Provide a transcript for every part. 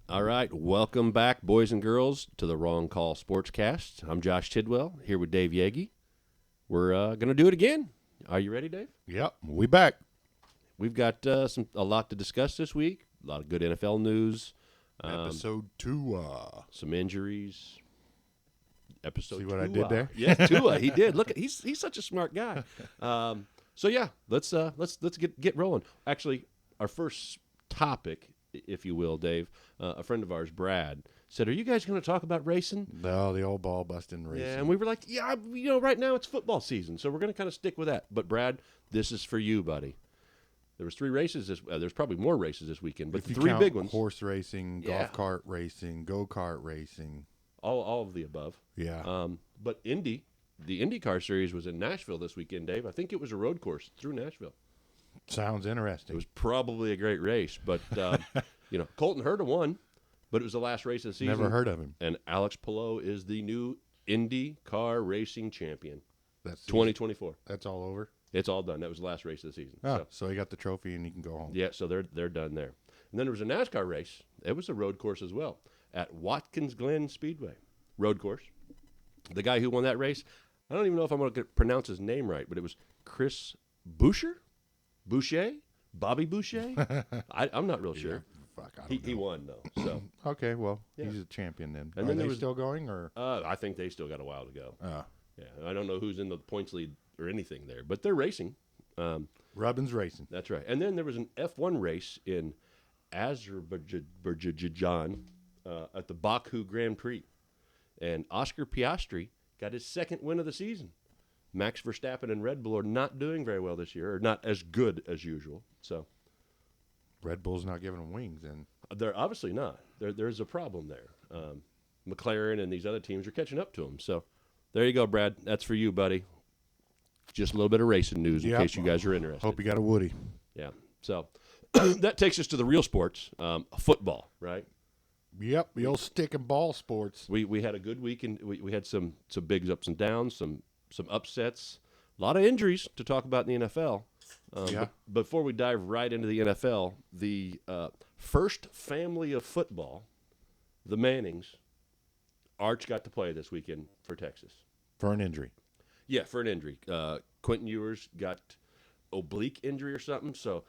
All right, welcome back, boys and girls, to the Wrong Call Sportscast. I'm Josh Tidwell, here with Dave Yegi. We're going to do it again. Are you ready, Dave? Yep, we back. We've got a lot to discuss this week, a lot of good NFL news. Episode 2. Some injuries. Episode See what Tua. I did there? Yes, Tua, he did. Look, he's such a smart guy. So yeah, let's get rolling. Actually, our first topic, if you will, Dave, a friend of ours, Brad, said, "Are you guys going to talk about racing?" No, the old ball busting racing. Yeah, and we were like, "Yeah, right now it's football season, so we're going to kind of stick with that." But Brad, this is for you, buddy. There was 3 races. There's probably more races this weekend, but if you 3 count big ones. horse racing, Yeah. golf cart racing, go-kart racing. All of the above. Yeah. But the IndyCar series was in Nashville this weekend, Dave. I think it was a road course through Nashville. Sounds interesting. It was probably a great race, but Colton Herta won, but it was the last race of the season. Never heard of him. And Alex Palou is the new IndyCar racing champion. That's 2024. That's all over? It's all done. That was the last race of the season. Oh, so he got the trophy and he can go home. Yeah, so they're done there. And then there was a NASCAR race. It was a road course as well at Watkins Glen Speedway. Road course. The guy who won that race, I don't even know if I'm going to pronounce his name right, but it was Chris Boucher? Bobby Boucher? I'm not real sure. Fuck, I don't know. He won, though. So Okay, well, Yeah. he's a champion then. And Are then they there was- still going? Or I think they still got a while to go. Yeah, I don't know who's in the points lead or anything there, but they're racing. Rubbin's racing. That's right. And then there was an F1 race in Azerbaijan at the Baku Grand Prix. And Oscar Piastri got his 2nd win of the season. Max Verstappen and Red Bull are not doing very well this year, or not as good as usual. So Red Bull's not giving him wings, and they're obviously not. There's a problem there. McLaren and these other teams are catching up to them. So there you go, Brad. That's for you, buddy. Just a little bit of racing news in Yep. case you guys are interested. hope you got a Woody. Yeah. So that takes us to the real sports, football, right? Yep, the old stick and ball sports. We had a good week, and we had some big ups and downs, some upsets, a lot of injuries to talk about in the NFL. Yeah. But before we dive right into the NFL, the first family of football, the Mannings, Arch got to play this weekend for Texas. For an injury. Yeah, for an injury. Quentin Ewers got oblique injury or something, so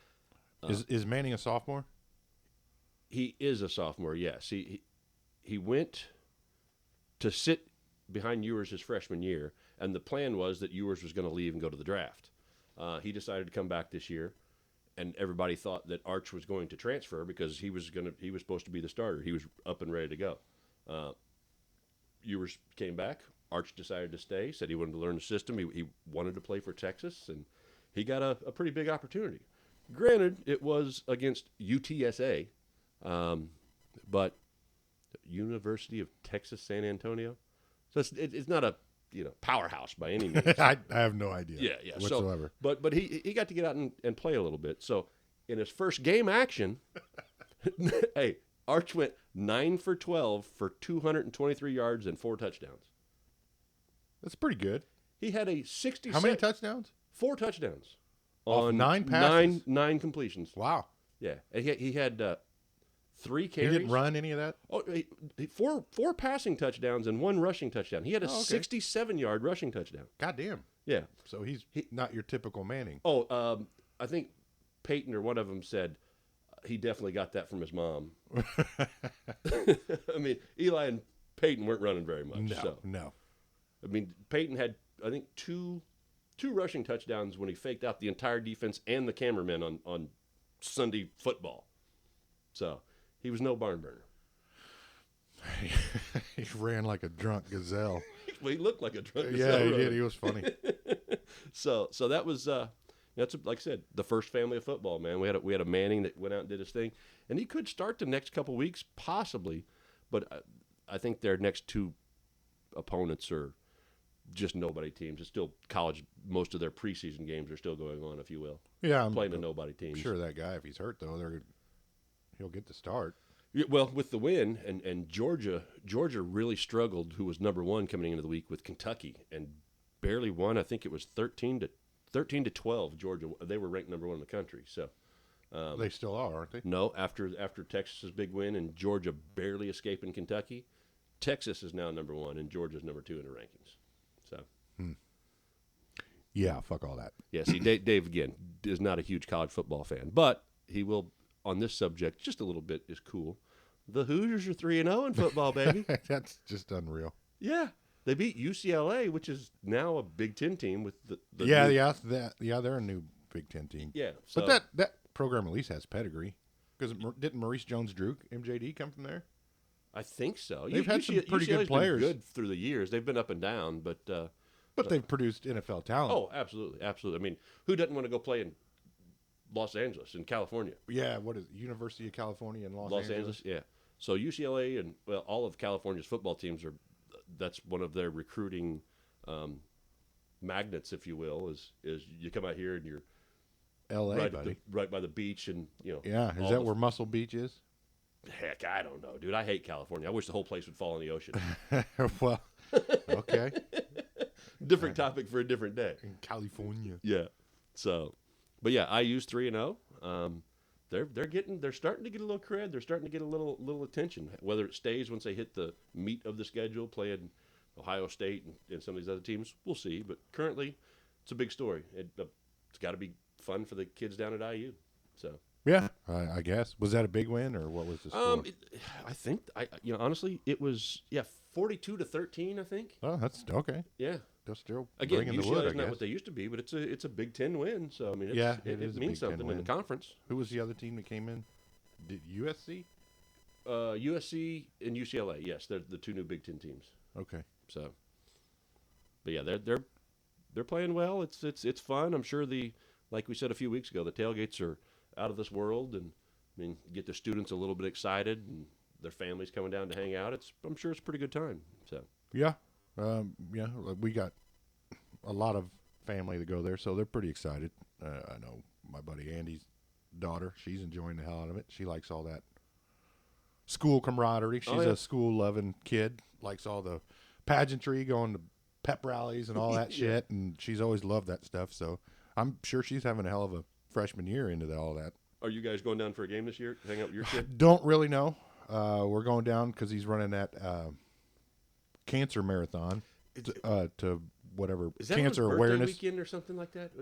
Is Manning a sophomore? he is a sophomore, yes. He went to sit behind Ewers his freshman year, and the plan was that Ewers was going to leave and go to the draft. He decided to come back this year, and everybody thought that Arch was going to transfer because he was supposed to be the starter. He was up and ready to go. Ewers came back. Arch decided to stay, said he wanted to learn the system. He wanted to play for Texas, and he got a pretty big opportunity. Granted, it was against UTSA, but University of Texas San Antonio. So it's not a powerhouse by any means. I have no idea. Yeah. Whatsoever. So, but he got to get out and play a little bit. So in his first game action, hey, Arch went 9 for 12 for 223 yards and 4 touchdowns. That's pretty good. He had a 60. How many touchdowns? 4 touchdowns Off on 9 passes? nine completions. Wow. Yeah, and he had 3 He carries. didn't run any of that? Oh, four passing touchdowns and 1 rushing touchdown. He had a Oh, okay. 67-yard rushing touchdown. Goddamn. Yeah. So he's not your typical Manning. Oh, I think Peyton or one of them said he definitely got that from his mom. I mean, Eli and Peyton weren't running very much. No. I mean, Peyton had, I think, two rushing touchdowns when he faked out the entire defense and the cameraman on Sunday football. So he was no barn burner. He ran like a drunk gazelle. Well, he looked like a drunk. Yeah, he did. He was funny. So that was that's like I said, the first family of football, man. We had a Manning that went out and did his thing, and he could start the next couple weeks possibly, but I think their next 2 opponents are just nobody teams. It's still college. Most of their preseason games are still going on, if you will. Yeah, I'm Playing the nobody teams. sure that guy, if he's hurt though, he'll get the start. Yeah, well, with the win and Georgia really struggled. Who was number 1 coming into the week with Kentucky and barely won. I think it was 13 to 12. Georgia, they were ranked number 1 in the country. So They still are, aren't they? No, after Texas's big win and Georgia barely escaping Kentucky, Texas is now number 1 and Georgia's number 2 in the rankings. So, Yeah, fuck all that. yeah, see, Dave again is not a huge college football fan, but he will on this subject just a little bit is cool. The Hoosiers are 3-0 in football, baby. That's just unreal. Yeah, they beat UCLA, which is now a Big Ten team with the they're a new Big Ten team. Yeah, so, But that program at least has pedigree. Because didn't Maurice Jones-Drew, MJD, come from there? I think so. They've had some pretty good UCLA's players. been good through the years. They've been up and down, but they've produced NFL talent. oh, absolutely, absolutely. I mean, who doesn't want to go play in Los Angeles, in California? Yeah, what is it? University of California in Los Angeles? Yeah. So UCLA and all of California's football teams that's one of their recruiting magnets, if you will. Is you come out here and you're L.A., right by the beach, and Yeah, is that where Muscle Beach is? Heck, I don't know, dude. I hate California. I wish the whole place would fall in the ocean. Well, okay. Different topic for a different day. In California. Yeah. So, but yeah, IU's 3-0. They're starting to get a little cred. They're starting to get a little attention. Whether it stays once they hit the meat of the schedule, playing Ohio State and some of these other teams, we'll see. But currently, it's a big story. It's got to be fun for the kids down at IU. So. Yeah, I guess. Was that a big win, or what was the score? I think honestly, it was 42-13. I think. Oh, that's okay. Yeah. They're still Again, bringing the UCLA wood, I is not guess. what they used to be, but it's a Big Ten win. So I mean, it is a means Big Ten something in win. the conference. Who was the other team that came in? Did USC? USC and UCLA. Yes, they're the 2 new Big Ten teams. Okay. So, but yeah, they're playing well. It's fun. I'm sure like we said a few weeks ago, the tailgates are out of this world, and I mean, get the students a little bit excited and their families coming down to hang out. I'm sure it's a pretty good time. So yeah, we got a lot of family that go there, so they're pretty excited. I know my buddy Andy's daughter; she's enjoying the hell out of it. She likes all that school camaraderie. She's a school-loving kid. Likes all the pageantry, going to pep rallies and all that shit, and she's always loved that stuff. So I'm sure she's having a hell of a freshman year into all that. Are you guys going down for a game this year? Hang out with your kid? Don't really know. We're going down because he's running that cancer marathon to whatever is that cancer on his awareness birthday weekend or something like that.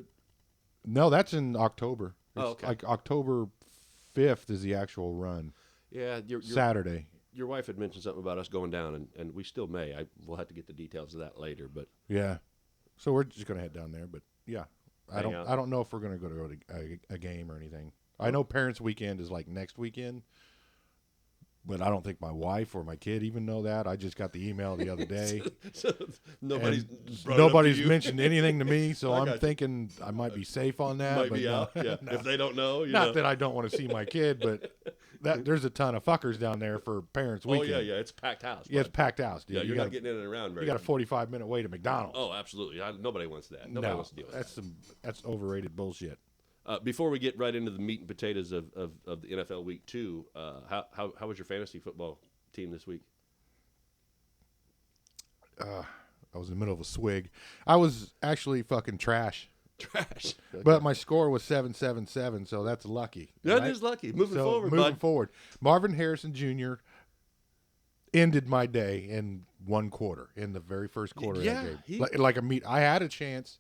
No, that's in October. It's okay. Like October 5th is the actual run. Yeah, Saturday. Your wife had mentioned something about us going down, and we still may. We'll have to get the details of that later. But yeah, so we're just gonna head down there. But yeah, I Hang out. don't know if we're gonna go to a game or anything. I know Parents Weekend is like next weekend, but I don't think my wife or my kid even know that. I just got the email the other day. So nobody's mentioned anything to me, so I I'm got you. thinking I might be safe on that. Might but be no, out. Yeah. no. If they don't know, Not that I don't want to see my kid, but there's a ton of fuckers down there for Parents Oh Weekend. yeah, it's a packed house. Yeah, it's bud. packed house, dude. Yeah, you're you not getting in and around very. You got a 45-minute wait at McDonald's. Oh, absolutely. Nobody wants that. Nobody wants to deal with that. That's overrated bullshit. Before we get right into the meat and potatoes of the NFL Week 2, how was your fantasy football team this week? I was in the middle of a swig. I was actually fucking trash. Trash. But my score was 777, so that's lucky. That right? is lucky. Moving forward, moving bud. forward. Marvin Harrison Jr. ended my day in one quarter, in the very first quarter Yeah, of that game. Like a meat. I had a chance,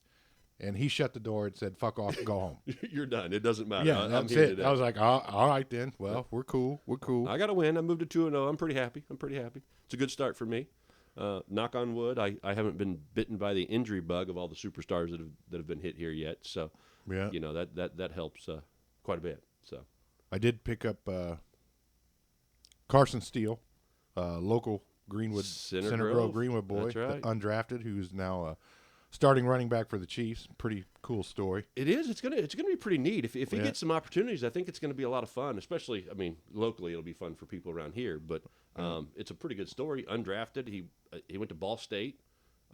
and he shut the door and said, "Fuck off, go home." You're done. It doesn't matter. Yeah, I'm that's here it. today. I was like, all right then. Well, we're cool. We're cool. I got to win. I moved to 2-0. I'm pretty happy. It's a good start for me. Knock on wood. I haven't been bitten by the injury bug of all the superstars that have been hit here yet. So, Yeah. that helps quite a bit. So, I did pick up Carson Steele, local Greenwood Center Grove Grove. Greenwood boy, That's right. undrafted, who's now starting running back for the Chiefs. Pretty cool story. it is. It's gonna be pretty neat if he Yeah. gets some opportunities. I think it's gonna be a lot of fun. Especially, I mean, locally it'll be fun for people around here. But it's a pretty good story. Undrafted. He went to Ball State.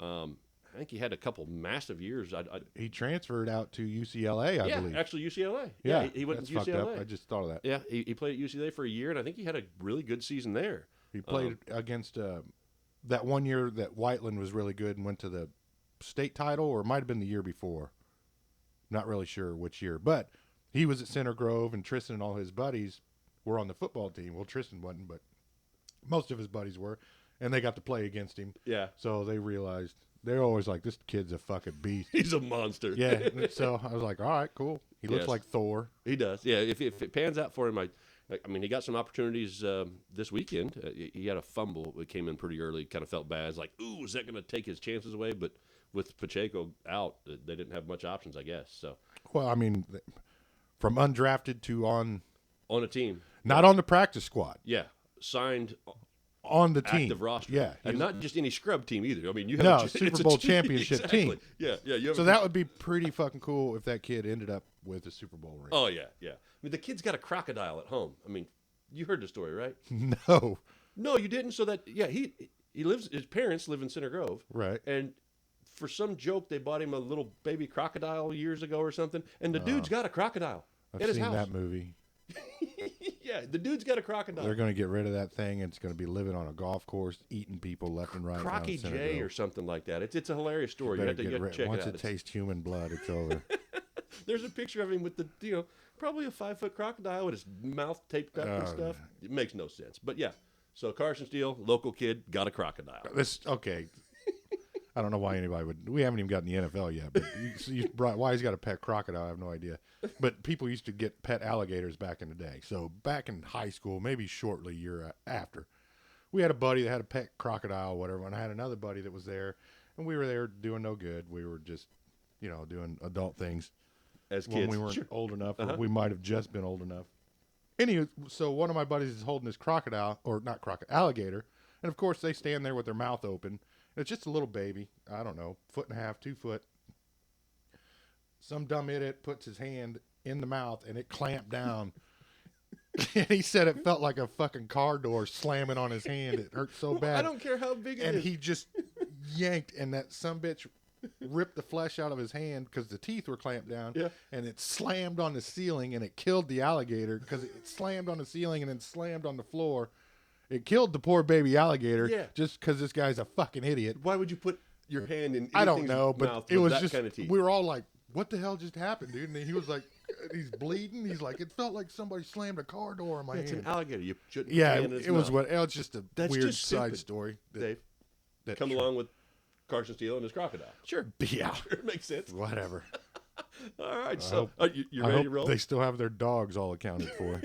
I think he had a couple massive years. He transferred out to UCLA, I believe. Actually UCLA. Yeah, he went that's to fucked UCLA. up. I just thought of that. Yeah, he played at UCLA for a year, and I think he had a really good season there. He played against that one year that Whiteland was really good and went to the state title, or it might have been the year before. Not really sure which year, but he was at Center Grove, and Tristan and all his buddies were on the football team. Well, Tristan wasn't, but most of his buddies were, and they got to play against him. Yeah. So they realized, they're always like, this kid's a fucking beast. He's a monster. Yeah. So I was like, all right, cool. He looks Yes. like Thor. He does. Yeah, if it pans out for him, I mean, he got some opportunities this weekend. He had a fumble that came in pretty early. Kind of felt bad. It's like, ooh, is that going to take his chances away? But with Pacheco out, they didn't have much options, I guess. So Well, I mean, from undrafted to on on a team, not on the practice squad, yeah, signed on the team. active roster. Yeah. and not just any scrub team either. I mean, you have No, it's Super a Bowl team. championship Exactly. team. Yeah, yeah. You have So a- that would be pretty fucking cool if that kid ended up with a Super Bowl ring. Oh yeah, yeah. I mean, the kid's got a crocodile at home. I mean, you heard the story, right? No. No, you didn't. So that he lives. His parents live in Center Grove. Right. And for some joke, they bought him a little baby crocodile years ago or something. And the dude's got a crocodile I've at his seen house. that movie. Yeah, the dude's got a crocodile. They're going to get rid of that thing, and it's going to be living on a golf course, eating people left and right. down Crocky Center J Grove. or something like that. It's a hilarious story. You Better have to, get you have to rid- check Once it out. it tastes human blood, it's over. There's a picture of him with the probably a 5-foot crocodile with his mouth taped up and Oh, stuff. It makes no sense. But yeah, so Carson Steele, local kid, got a crocodile. This okay. I don't know why anybody would. We haven't even gotten the NFL yet, but you brought, why he's got a pet crocodile, I have no idea. But people used to get pet alligators back in the day. So back in high school, maybe shortly year after, we had a buddy that had a pet crocodile, whatever, and I had another buddy that was there, and we were there doing no good. We were just, doing adult things As when kids, we weren't Sure. old enough, or Uh-huh. we might have just been old enough. Anyway, so one of my buddies is holding this crocodile, or not crocodile, alligator, and of course they stand there with their mouth open. It's just a little baby, I don't know, 1.5 2 foot. Some dumb idiot puts his hand in the mouth and it clamped down. And he said it felt like a fucking car door slamming on his hand. It hurt so bad. I don't care how big it And is. he just yanked, and that sumbitch ripped the flesh out of his hand because the teeth were clamped down. Yeah. And it slammed on the ceiling, and it killed the alligator because it slammed on the ceiling and then slammed on the floor. It killed the poor baby alligator Yeah. just because this guy's a fucking idiot. Why would you put your hand in I don't anything's know, but mouth it with was that just, kind of teeth? we were all like, what the hell just happened, dude? And he was like, he's bleeding. He's like, it felt like somebody slammed a car door on my It's hand. an alligator. You shouldn't Yeah, put your hand in its it was mouth. it was just a That's weird just side stupid. story. Dave, that come along with Carson Steele and his crocodile. Sure. Yeah, It makes sense. whatever. All right. I So, hope- you I ready hope to roll? they still have their dogs all accounted for.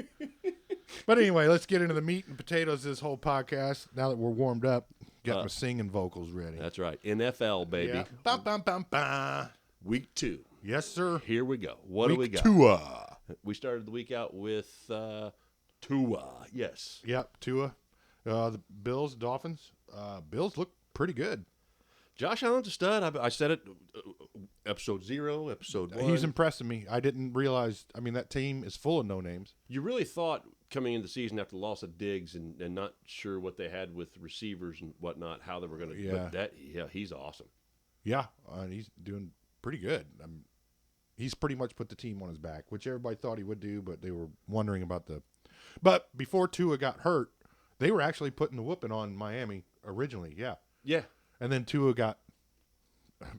But anyway, let's get into the meat and potatoes of this whole podcast. Now that we're warmed up, got my singing vocals ready. That's right. NFL, baby. Yeah. Bum, bum, bum, bum. Week 2. Yes, sir. Here we go. What do we got? Tua. We started the week out with Tua. Yes. Yep, Tua. The Bills, Dolphins. Bills look pretty good. Josh Allen's a stud. I said it episode 0, episode 1. He's impressing me. I didn't realize. I mean, that team is full of no names. You really thought coming into the season after the loss of Diggs and not sure what they had with receivers and whatnot, how they were going to. Yeah. But he's awesome. Yeah, he's doing pretty good. He's pretty much put the team on his back, which everybody thought he would do, but they were wondering about the. But before Tua got hurt, they were actually putting the whooping on Miami originally. Yeah, Yeah. and then Tua got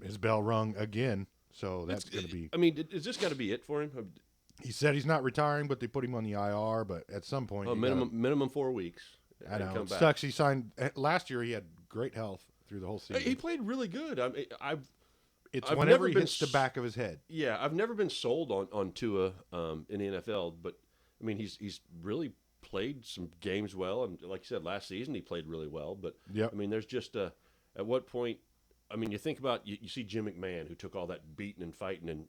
his bell rung again, so that's going to be. I mean, is this got to be it for him? He said he's not retiring, but they put him on the IR. But at some point, Oh, you minimum 4 weeks. I and know come it back. sucks. He signed last year. He had great health through the whole season. He played really good. I mean, It's I've whenever never he been hits the back of his head. Yeah, I've never been sold on Tua in the NFL, but I mean he's really played some games well, and like you said, last season he played really well. But Yep. I mean, there's just at what point? I mean, you think about you see Jim McMahon who took all that beating and fighting, and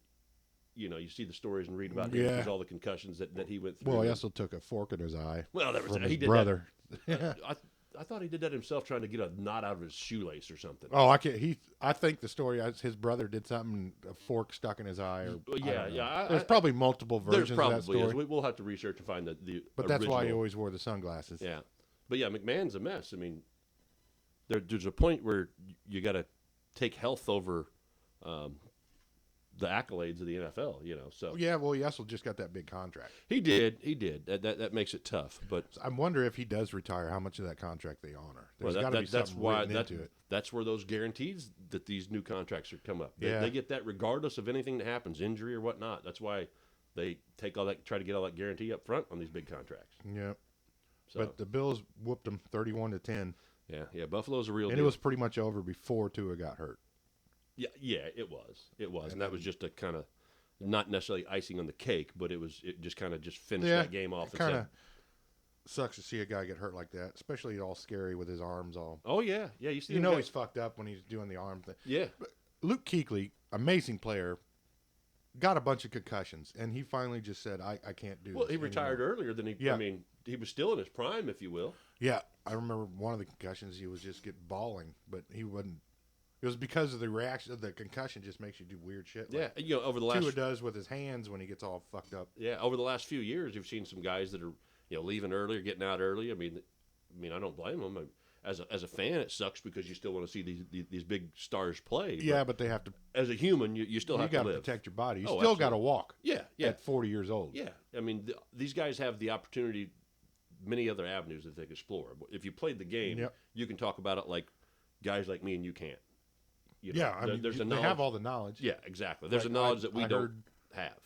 you see the stories and read about him Yeah. because all the concussions that he went through. Well, he also took a fork in his eye. Well, that was from he his did brother. That. I thought he did that himself, trying to get a knot out of his shoelace or something. Oh, I think the story is his brother did something, a fork stuck in his eye. Or Well, yeah, I don't know. yeah, There's probably multiple There's versions of probably that story, is. We'll have to research and find the but that's why he original. always wore the sunglasses. Yeah, but yeah, McMahon's a mess. I mean, there's a point where you got to take health over the accolades of the NFL. So Yeah, well, he also just got that big contract. he did. That makes it tough. But I wonder if he does retire, how much of that contract they honor. There's well, got to be that's something why written into it. that's where those guarantees that these new contracts are come up. Yeah. They get that regardless of anything that happens, injury or whatnot. That's why they take all that, try to get all that guarantee up front on these big contracts. Yeah. So, But the Bills whooped them 31-10. yeah, Buffalo's a real And deal. it was pretty much over before Tua got hurt. Yeah, it was, and that was then- just a kind of not necessarily icing on the cake, but it just kind of just finished Yeah, that game off. It kind of sucks to see a guy get hurt like that, especially all scary with his arms all. Oh yeah, you see, You know he's fucked up when he's doing the arm thing. yeah, Luke Kuechly, amazing player, got a bunch of concussions, and he finally just said, I can't do well, this he retired anymore." earlier than he. Yeah. I mean, he was still in his prime, if you will. Yeah, I remember one of the concussions, he was just getting bawling, but he wasn't. It was because of the reaction. The concussion just makes you do weird shit. Yeah, Like over the last Tua does with his hands when he gets all fucked up. over the last few years, you've seen some guys that are leaving early or getting out early. I mean, I don't blame them. As a fan, it sucks because you still want to see these big stars play. Yeah, but they have to. As a human, you still You have to got to live. protect your body. You Oh, still got to absolutely. walk. Yeah, At 40 years old. yeah. I mean, these guys have the opportunity, many other avenues that they can explore. If you played the game, Yep. you can talk about it like guys like me and you can't. Yeah, I mean, there's a they knowledge. have all the knowledge. Yeah, exactly. There's Like, a knowledge that we I don't heard have.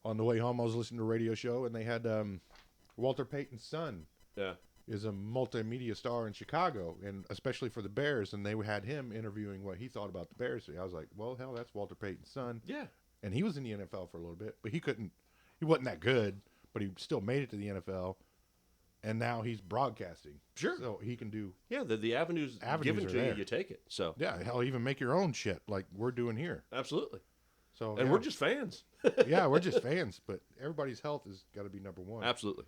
on the way home, I was listening to a radio show, and they had Walter Payton's son Yeah. is a multimedia star in Chicago, and especially for the Bears, and they had him interviewing what he thought about the Bears. I was like, well, hell, that's Walter Payton's son. Yeah. And he was in the NFL for a little bit, but he wasn't that good, but he still made it to the NFL, and now he's broadcasting. Sure. So he can do, Yeah, the avenues given are to you, there. you take it. So, yeah, hell, even make your own shit like we're doing here. absolutely. So And yeah. we're just fans. Yeah, we're just fans, but everybody's health has got to be number one. Absolutely.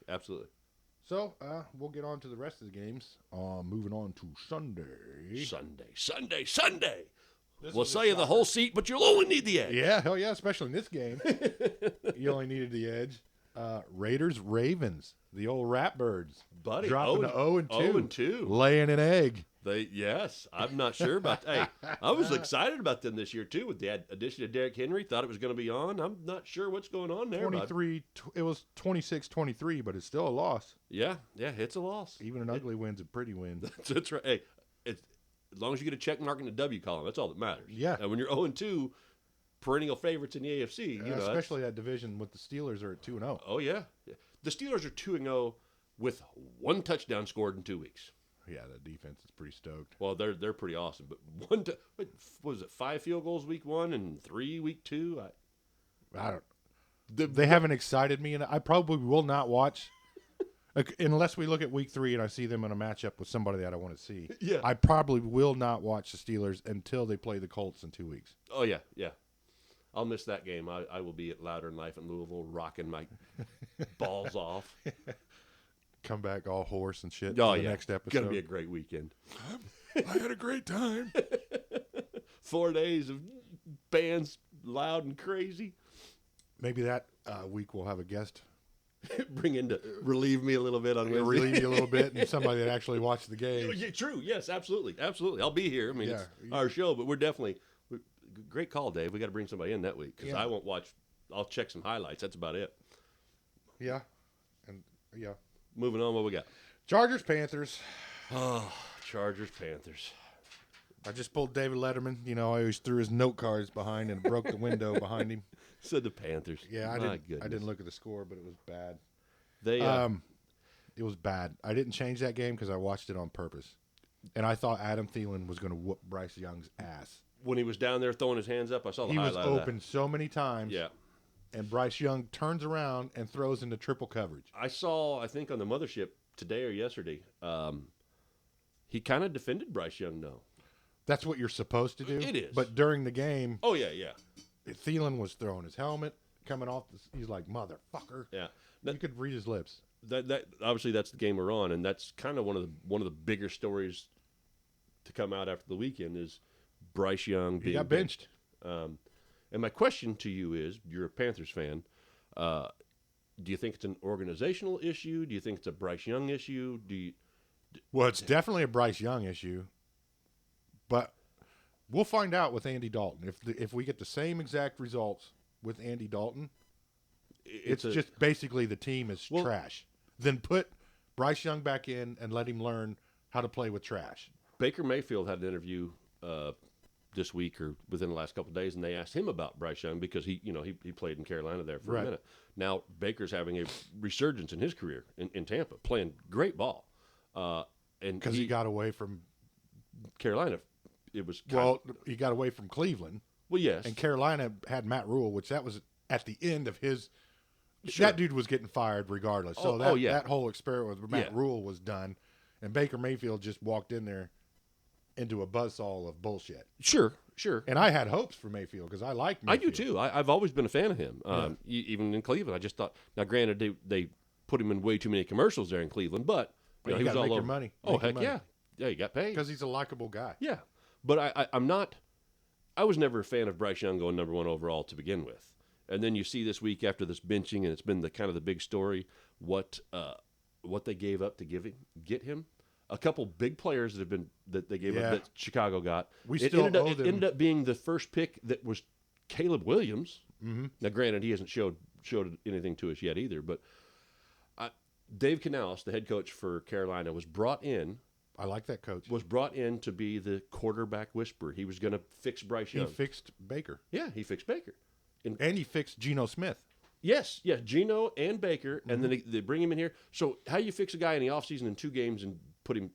So we'll get on to the rest of the games. Moving on to Sunday. Sunday. This We'll was a sell you the shocker. whole seat, but you'll only need the edge. Yeah, hell yeah, especially in this game. You only needed the edge. Raiders, Ravens, the old Ratbirds. Buddy, Dropping to 0-2. 0-2. Laying an egg. Yes, I'm not sure about Hey, I was excited about them this year, too, with the addition of Derrick Henry. Thought it was going to be on. I'm not sure what's going on there. Bud. 23, it was 26-23, but it's still a loss. Yeah, it's a loss. Even an ugly win's a pretty win. That's right. Hey, as long as you get a check mark in the W column, that's all that matters. Yeah. And when you're 0-2, perennial favorites in the AFC, you know. Especially that division with the Steelers are at 2-0. Oh, yeah. The Steelers are 2-0 with one touchdown scored in 2 weeks. Yeah, the defense is pretty stoked. Well, they're pretty awesome. But what was it, 5 field goals week 1 and 3 week 2? I don't. They haven't excited me, and I probably will not watch unless we look at week 3 and I see them in a matchup with somebody that I want to see. Yeah. I probably will not watch the Steelers until they play the Colts in 2 weeks. Oh, yeah. I'll miss that game. I will be at Louder in Life in Louisville rocking my balls off. Come back all hoarse and shit. Oh, for the yeah. next episode. Going to be a great weekend. I had a great time. 4 days of bands loud and crazy. Maybe that week we'll have a guest. Bring in to relieve me a little bit on Wednesday. Relieve you a little bit, and somebody that actually watched the game. Yeah, true. Yes, absolutely. I'll be here. I mean, Yeah. it's our show, but we're definitely great call, Dave. We got to bring somebody in that week because Yeah. I won't watch. I'll check some highlights. That's about it. Yeah, and yeah. Moving on, what we got? Chargers, Panthers. Oh, Chargers, Panthers. I just pulled David Letterman. You know, I always threw his note cards behind and broke the window behind him. Said the Panthers. Yeah, I My didn't. goodness. I didn't look at the score, but it was bad. They. It was bad. I didn't change that game because I watched it on purpose, and I thought Adam Thielen was going to whoop Bryce Young's ass. When he was down there throwing his hands up, I saw the He was highlight of open so many times. that. Yeah. And Bryce Young turns around and throws into triple coverage. I saw, I think on the mothership today or yesterday, he kind of defended Bryce Young, though. That's what you're supposed to do. It is. But during the game, Oh, yeah. Thielen was throwing his helmet, coming off. He's like, motherfucker. Yeah. You could read his lips. That obviously that's the game we're on, and that's kind of one of the bigger stories to come out after the weekend is Bryce Young being He got benched. And my question to you is, you're a Panthers fan. Do you think it's an organizational issue? Do you think it's a Bryce Young issue? Well, it's definitely a Bryce Young issue, but we'll find out with Andy Dalton. If we get the same exact results with Andy Dalton, it's just basically the team is trash. Then put Bryce Young back in and let him learn how to play with trash. Baker Mayfield had an interview this week or within the last couple of days, and they asked him about Bryce Young because he played in Carolina there for a minute. Now Baker's having a resurgence in his career in Tampa, playing great ball. And because he got away from Carolina. It was he got away from Cleveland. Well, yes, and Carolina had Matt Rule, which that was at the end of his. Sure. That dude was getting fired regardless. So that whole experiment with Matt Yeah. Rule was done, and Baker Mayfield just walked in there into a buzzsaw of bullshit. Sure. And I had hopes for Mayfield because I like Mayfield. I do too. I've always been a fan of him. Even in Cleveland, I just thought. Now, granted, they put him in way too many commercials there in Cleveland, but you he was all make over. your money. Oh heck yeah, he got paid because he's a likable guy. Yeah, but I'm not. I was never a fan of Bryce Young going number 1 overall to begin with. And then you see this week after this benching, and it's been the kind of the big story, what they gave up to get him. A couple big players that they gave up that Chicago got. It ended up being the first pick that was Caleb Williams. Mm-hmm. Now, granted, he hasn't showed anything to us yet either. But Dave Canales, the head coach for Carolina, was brought in. I like that coach. Was brought in to be the quarterback whisperer. He was going to fix Bryce Young. He fixed Baker. Yeah, he fixed Baker. And he fixed Geno Smith. Yes, Geno and Baker, and then they bring him in here. So how you fix a guy in the offseason in 2 games and put him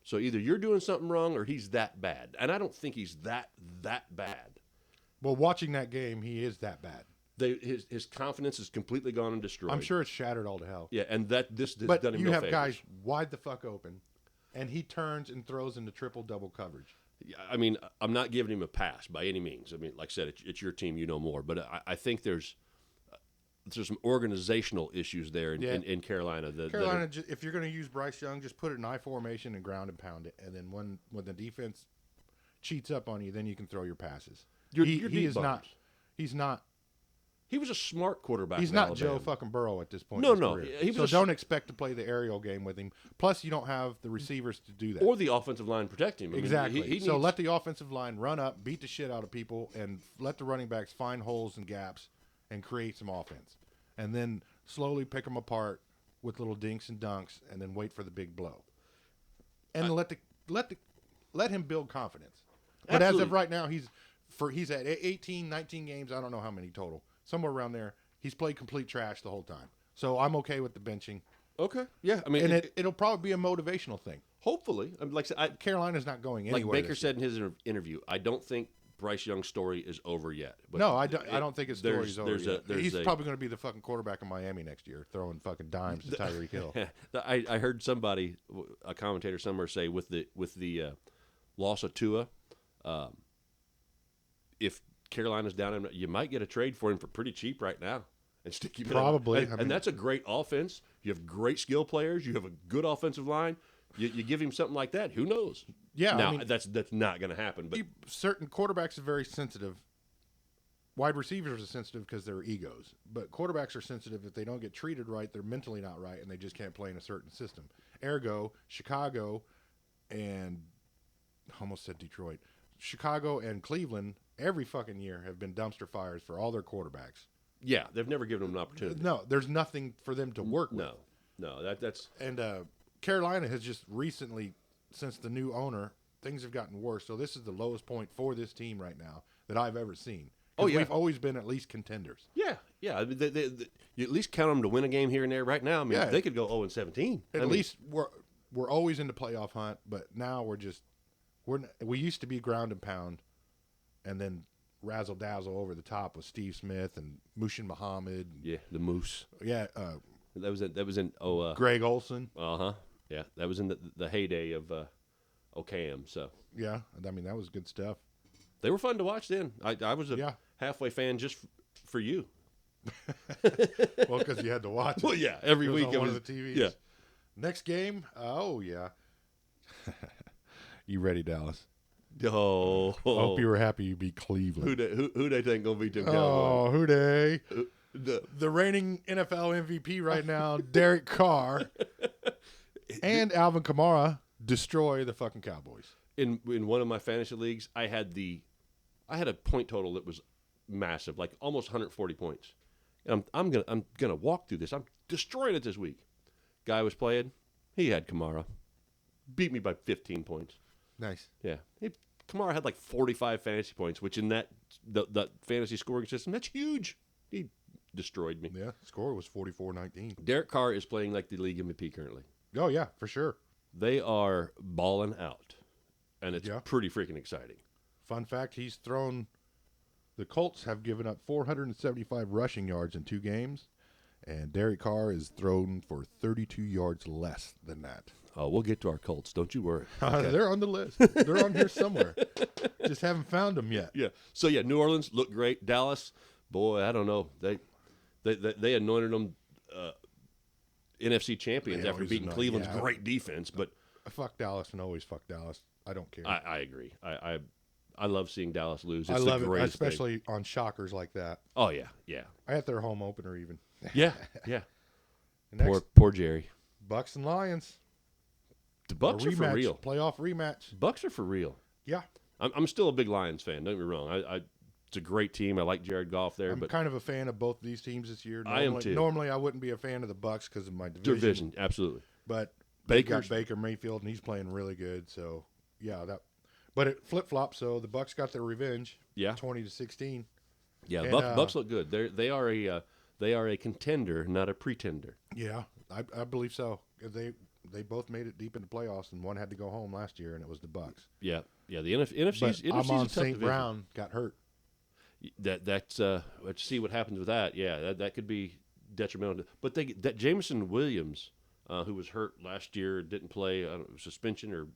so either you're doing something wrong or he's that bad. And I don't think he's that bad. Well, watching that game, he is that bad. His confidence is completely gone and destroyed. I'm sure it's shattered all to hell. Yeah, and this but done him you no have favors. guys wide the fuck open, and he turns and throws into triple-double coverage. I mean, I'm not giving him a pass by any means. I mean, like I said, it's your team, you know more. But I think there's some organizational issues there in Carolina. Carolina, if you're going to use Bryce Young, just put it in I formation and ground and pound it. And then when the defense cheats up on you, then you can throw your passes. He's not. He was a smart quarterback. He's not Joe fucking Burrow at this point. No. So don't expect to play the aerial game with him. Plus, you don't have the receivers to do that. Or the offensive line protect him. Exactly. So let the offensive line run up, beat the shit out of people, and let the running backs find holes and gaps and create some offense. And then slowly pick them apart with little dinks and dunks, and then wait for the big blow. And let him build confidence. But Absolutely. as of right now, he's at 18, 19 games. I don't know how many total. Somewhere around there. He's played complete trash the whole time. So I'm okay with the benching. Okay. Yeah. I mean, and it'll probably be a motivational thing. Hopefully. I mean, like I said, Carolina's not going anywhere. Like Baker said in his interview, I don't think Bryce Young's story is over yet. But no, I don't think his story is over yet. He's probably going to be the fucking quarterback in Miami next year, throwing fucking dimes to Tyreek Hill. I heard somebody, a commentator somewhere, say with the loss of Tua, if Carolina's down, you might get a trade for him for pretty cheap right now and stick him probably. And that's a great offense. You have great skill players. You have a good offensive line. You give him something like that. Who knows? Yeah. Now that's not going to happen. But certain quarterbacks are very sensitive. Wide receivers are sensitive because they're egos, but quarterbacks are sensitive if they don't get treated right. They're mentally not right, and they just can't play in a certain system. Ergo, Chicago, and almost said Detroit, Chicago and Cleveland every fucking year have been dumpster fires for all their quarterbacks. Yeah, they've never given them an opportunity. No, there's nothing for them to work with. No, that's and Carolina has just recently, since the new owner, things have gotten worse. So this is the lowest point for this team right now that I've ever seen. Oh yeah, we've always been at least contenders. Yeah. You at least count them to win a game here and there. Right now, I mean, they could go 0-17. At least we're always in the playoff hunt, but now we used to be ground and pound, and then razzle dazzle over the top with Steve Smith and Mushin Muhammad. Yeah, the Moose. Yeah, that was in Greg Olson. Yeah, that was in the heyday of Ocam. So yeah, I mean that was good stuff. They were fun to watch then. I was a halfway fan just for you. Well, because you had to watch it. Well, yeah, every week on one of the TVs. Yeah. Next game. Oh yeah. You ready, Dallas? Oh, I hope you were happy you beat Cleveland. Who they think gonna beat them Cowboys? Oh, who they? The reigning NFL MVP right now, Derek Carr, and Alvin Kamara destroy the fucking Cowboys. In one of my fantasy leagues, I had a point total that was massive, like almost 140 points. And I'm gonna walk through this. I'm destroying it this week. Guy was playing. He had Kamara. Beat me by 15 points. Nice. Yeah. Kamara had like 45 fantasy points, which in that fantasy scoring system, that's huge. He destroyed me. Yeah, score was 44-19. Derek Carr is playing like the league MVP currently. Oh, yeah, for sure. They are balling out, and it's Yeah. pretty freaking exciting. Fun fact, the Colts have given up 475 rushing yards in 2 games, and Derek Carr is thrown for 32 yards less than that. We'll get to our Colts. Don't you worry. They're on the list. They're on here somewhere. Just haven't found them yet. Yeah. So, yeah, New Orleans looked great. Dallas, boy, I don't know. They anointed them NFC champions They after always beating anoint- Cleveland's yeah. great defense. But Fuck Dallas and always fuck Dallas. I don't care. I agree. I love seeing Dallas lose. I It's love the it, greatest thing. especially on shockers like that. Oh, yeah, yeah. I had their home opener even. Yeah, yeah. Next, Poor Jerry. Bucks and Lions. The Bucks A are for rematch, real. Playoff rematch. Bucks are for real. Yeah. I'm still a big Lions fan. Don't get me wrong. It's a great team. I like Jared Goff there, I'm but kind of a fan of both these teams this year. I am too. Normally, I wouldn't be a fan of the Bucks because of my division. Absolutely. But they Baker's- got Baker Mayfield, and he's playing really good. So, yeah, that. But it flip-flopped, so the Bucks got their revenge. Yeah. 20-16. Yeah, And, Bucks look good. They are a contender, not a pretender. Yeah, I believe so. They both made it deep into playoffs, and one had to go home last year, and it was the Bucks. Yeah, yeah. The NFC's But Amon a tough St. division. Brown got hurt. Let's see what happens with that. Yeah, that could be detrimental. But that Jameson Williams, who was hurt last year, didn't play, suspension or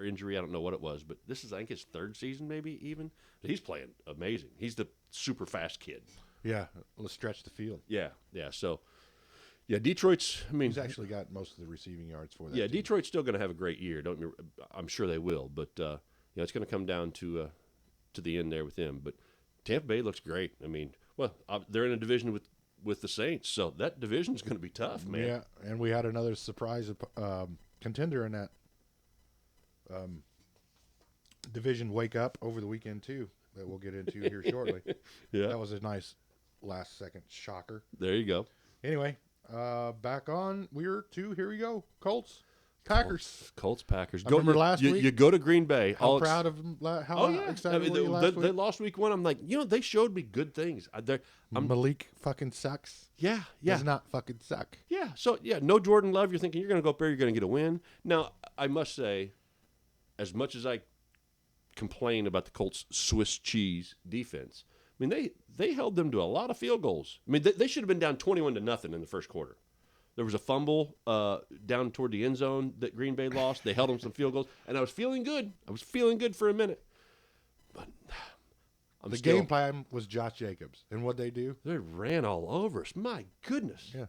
injury. I don't know what it was, but this is I think his 3rd season, maybe even. But he's playing amazing. He's the super fast kid. Yeah, let's stretch the field. Yeah. So, yeah, Detroit's. I mean, He's actually got most of the receiving yards for that. yeah, team. Detroit's still going to have a great year. I'm sure they will, but it's going to come down to the end there with them. But Tampa Bay looks great. I mean, they're in a division with the Saints, so that division's going to be tough, man. Yeah, and we had another surprise contender in that division wake up over the weekend too that we'll get into here shortly. Yeah. That was a nice last second shocker. There you go. Anyway, back on here we go. Colts, Packers. Colts, Packers. I remember last week. You go to Green Bay. How proud of them? How excited were you last they week? lost week 1. I'm like, they showed me good things. Malik fucking sucks. Yeah. Does not fucking suck. Yeah. So, no Jordan Love. You're thinking you're going to go up there, you're going to get a win. Now, I must say, as much as I complain about the Colts' Swiss cheese defense, I mean, they held them to a lot of field goals. I mean, they should have been down 21-0 in the first quarter. There was a fumble down toward the end zone that Green Bay lost. They held them some field goals, and I was feeling good. For a minute. But The game plan was Josh Jacobs. And what'd they do? They ran all over us. My goodness. Yeah.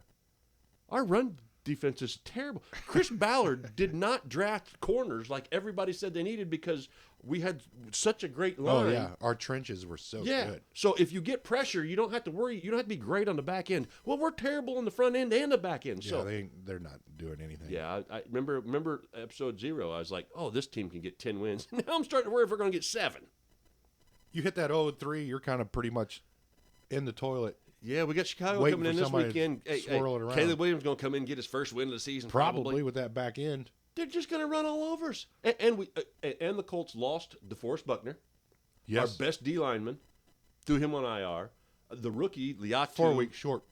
Our run defense is terrible. Chris Ballard did not draft corners like everybody said they needed because we had such a great line. Oh, yeah. Our trenches were so good. So if you get pressure, you don't have to worry. You don't have to be great on the back end. Well, we're terrible on the front end and the back end. So They're not doing anything. yeah, I remember episode 0. I was like, oh, this team can get 10 wins. Now I'm starting to worry if we're going to get 7. You hit that 0-3, you're kind of pretty much in the toilet. Yeah, we got Chicago Waiting coming in for this somebody to weekend. swirl it around. Caleb Williams going to come in and get his first win of the season. Probably with that back end. They're just going to run all over us. And the Colts lost DeForest Buckner, Yes. our best D lineman, threw him on IR. The rookie Liatu, 4 weeks short.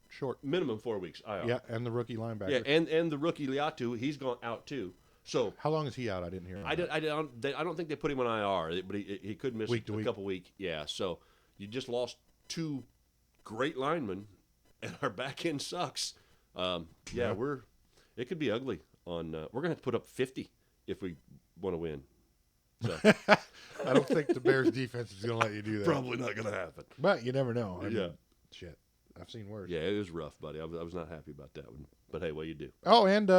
minimum 4 weeks IR. Yeah, and the rookie linebacker. Yeah, and the rookie Liatu, he's gone out too. So How long is he out? I didn't hear him. I don't think they put him on IR, but he could miss Week to a week. couple weeks. Yeah, so you just lost 2 great linemen, and our back end sucks. Yeah. It could be ugly. We're gonna have to put up 50 if we want to win. So I don't think the Bears defense is going to let you do that. probably not gonna happen. But you never know. Yeah. Shit. I've seen worse. Yeah, it was rough, buddy. I was not happy about that one. But hey, what you do? Oh, and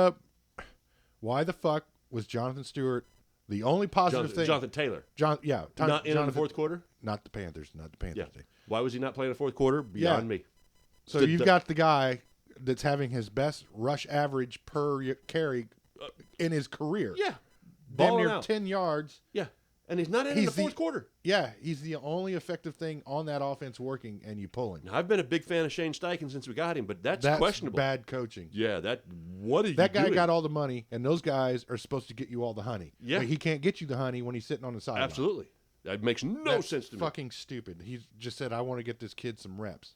why the fuck was Jonathan Stewart the only positive thing? Jonathan Taylor. Not In the fourth quarter? Not the Panthers. Yeah. Thing. Why was he not playing the fourth quarter? Beyond me. So you've got the guy that's having his best rush average per carry in his career. Yeah. Damn Balling near out. 10 yards. Yeah. And he's not in the fourth quarter. Yeah, he's the only effective thing on that offense working, and you pull him. Now, I've been a big fan of Shane Steichen since we got him, but that's questionable. Bad coaching. Yeah, what are you That guy doing? got all the money, and those guys are supposed to get you all the honey. Yeah. But he can't get you the honey when he's sitting on the sideline. Absolutely. That makes no That's sense to me. fucking stupid. He just said, I want to get this kid some reps.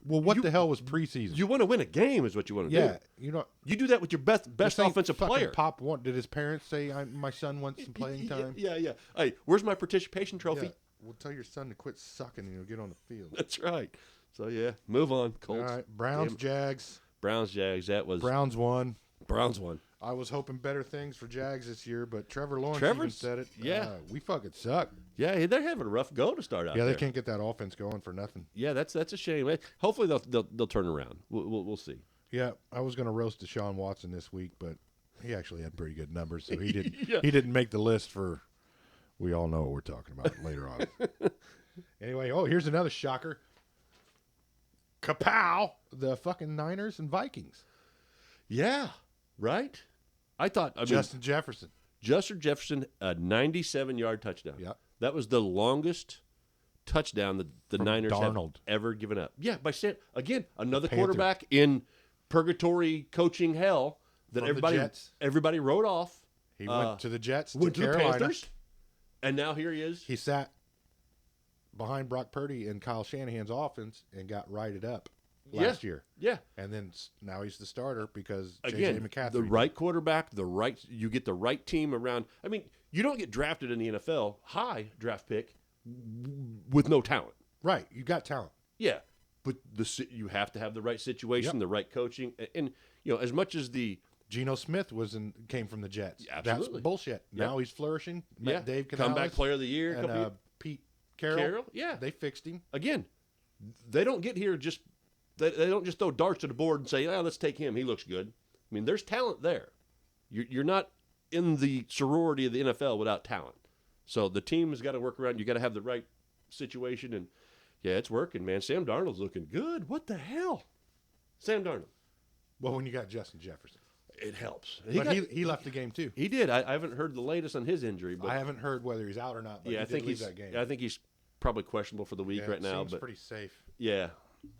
Well, what the hell was preseason? You want to win a game is what you want to do. You know, You do that with your best this ain't offensive fucking player. Pop did his parents say my son wants some playing time? Yeah. Hey, where's my participation trophy? Yeah. Well, tell your son to quit sucking and he'll get on the field. That's right. So, yeah, move on. Colts. All right, Browns, Jags. Browns, Jags. That was Browns won. Browns won. I was hoping better things for Jags this year, but Trevor Lawrence even said it. Yeah. We fucking suck. Yeah, they're having a rough go to start out. Yeah, they there. can't get that offense going for nothing. Yeah, that's a shame. Hopefully they'll turn around. We'll see. Yeah, I was going to roast Deshaun Watson this week, but he actually had pretty good numbers, so he didn't. Yeah. He didn't make the list for. We all know what we're talking about later on. Anyway, here's another shocker. Kapow! The fucking Niners and Vikings. Yeah, right. I mean, Justin Jefferson. Justin Jefferson, a 97-yard touchdown. Yeah. That was the longest touchdown that the From Niners Darnold. have ever given up. Yeah, by Sam. Again, another Panther. quarterback in purgatory coaching hell that From the Jets. everybody wrote off. He went to the Jets, Went to to the Carolina. Panthers, and now here he is. He sat behind Brock Purdy and Kyle Shanahan's offense and got righted up last year. Yeah. And then now he's the starter because Again, J.J. McCaffrey. the right quarterback, you get the right team around. I mean, you don't get drafted in the NFL, high draft pick, with no talent. Right. You got talent. Yeah, but you have to have the right situation, the right coaching, and as much as the Geno Smith came from the Jets. Absolutely. That's bullshit. Yep. Now he's flourishing. Met Dave Canales, comeback player of the year, and Pete Carroll. Yeah, They fixed him. again, they don't get here just they don't just throw darts to the board and say, let's take him. He looks good. I mean, there's talent there. You're not in the sorority of the NFL without talent. So the team has got to work around. You got to have the right situation, and yeah, it's working, man. Sam Darnold's looking good. What the hell, Sam Darnold? Well, when you got Justin Jefferson. It helps. He left the game, too. He did. I haven't heard the latest on his injury, but I haven't heard whether he's out or not, but I think leave that game. I think he's probably questionable for the week right now. Seems But pretty safe. yeah,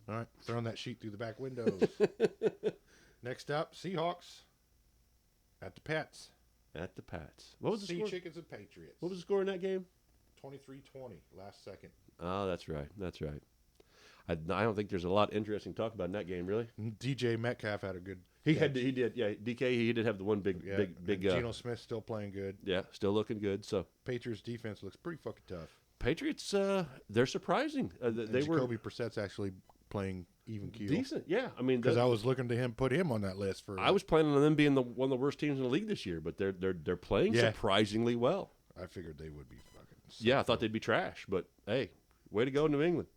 All right, throwing that sheet through the back windows. Next up, Seahawks at the Pats. at the Pats. What was the score? Chickens and Patriots. What was the score in that game? 23-20, last second. Oh, that's right. That's right. I don't think there's a lot interesting to talk about in that game, really. DJ Metcalf had a good. He catch. did. Yeah, DK. He did have the one big. Geno Smith still playing good. Yeah, still looking good. So Patriots defense looks pretty fucking tough. Patriots, they're surprising. They were Jacoby Brissett's actually playing even keel. decent. Yeah, I mean, Because I was looking to put him on that list for. I was planning on them being one of the worst teams in the league this year, but they're playing surprisingly well. I figured they would be fucking. Yeah, I thought they'd be trash, but hey, way to go, New England.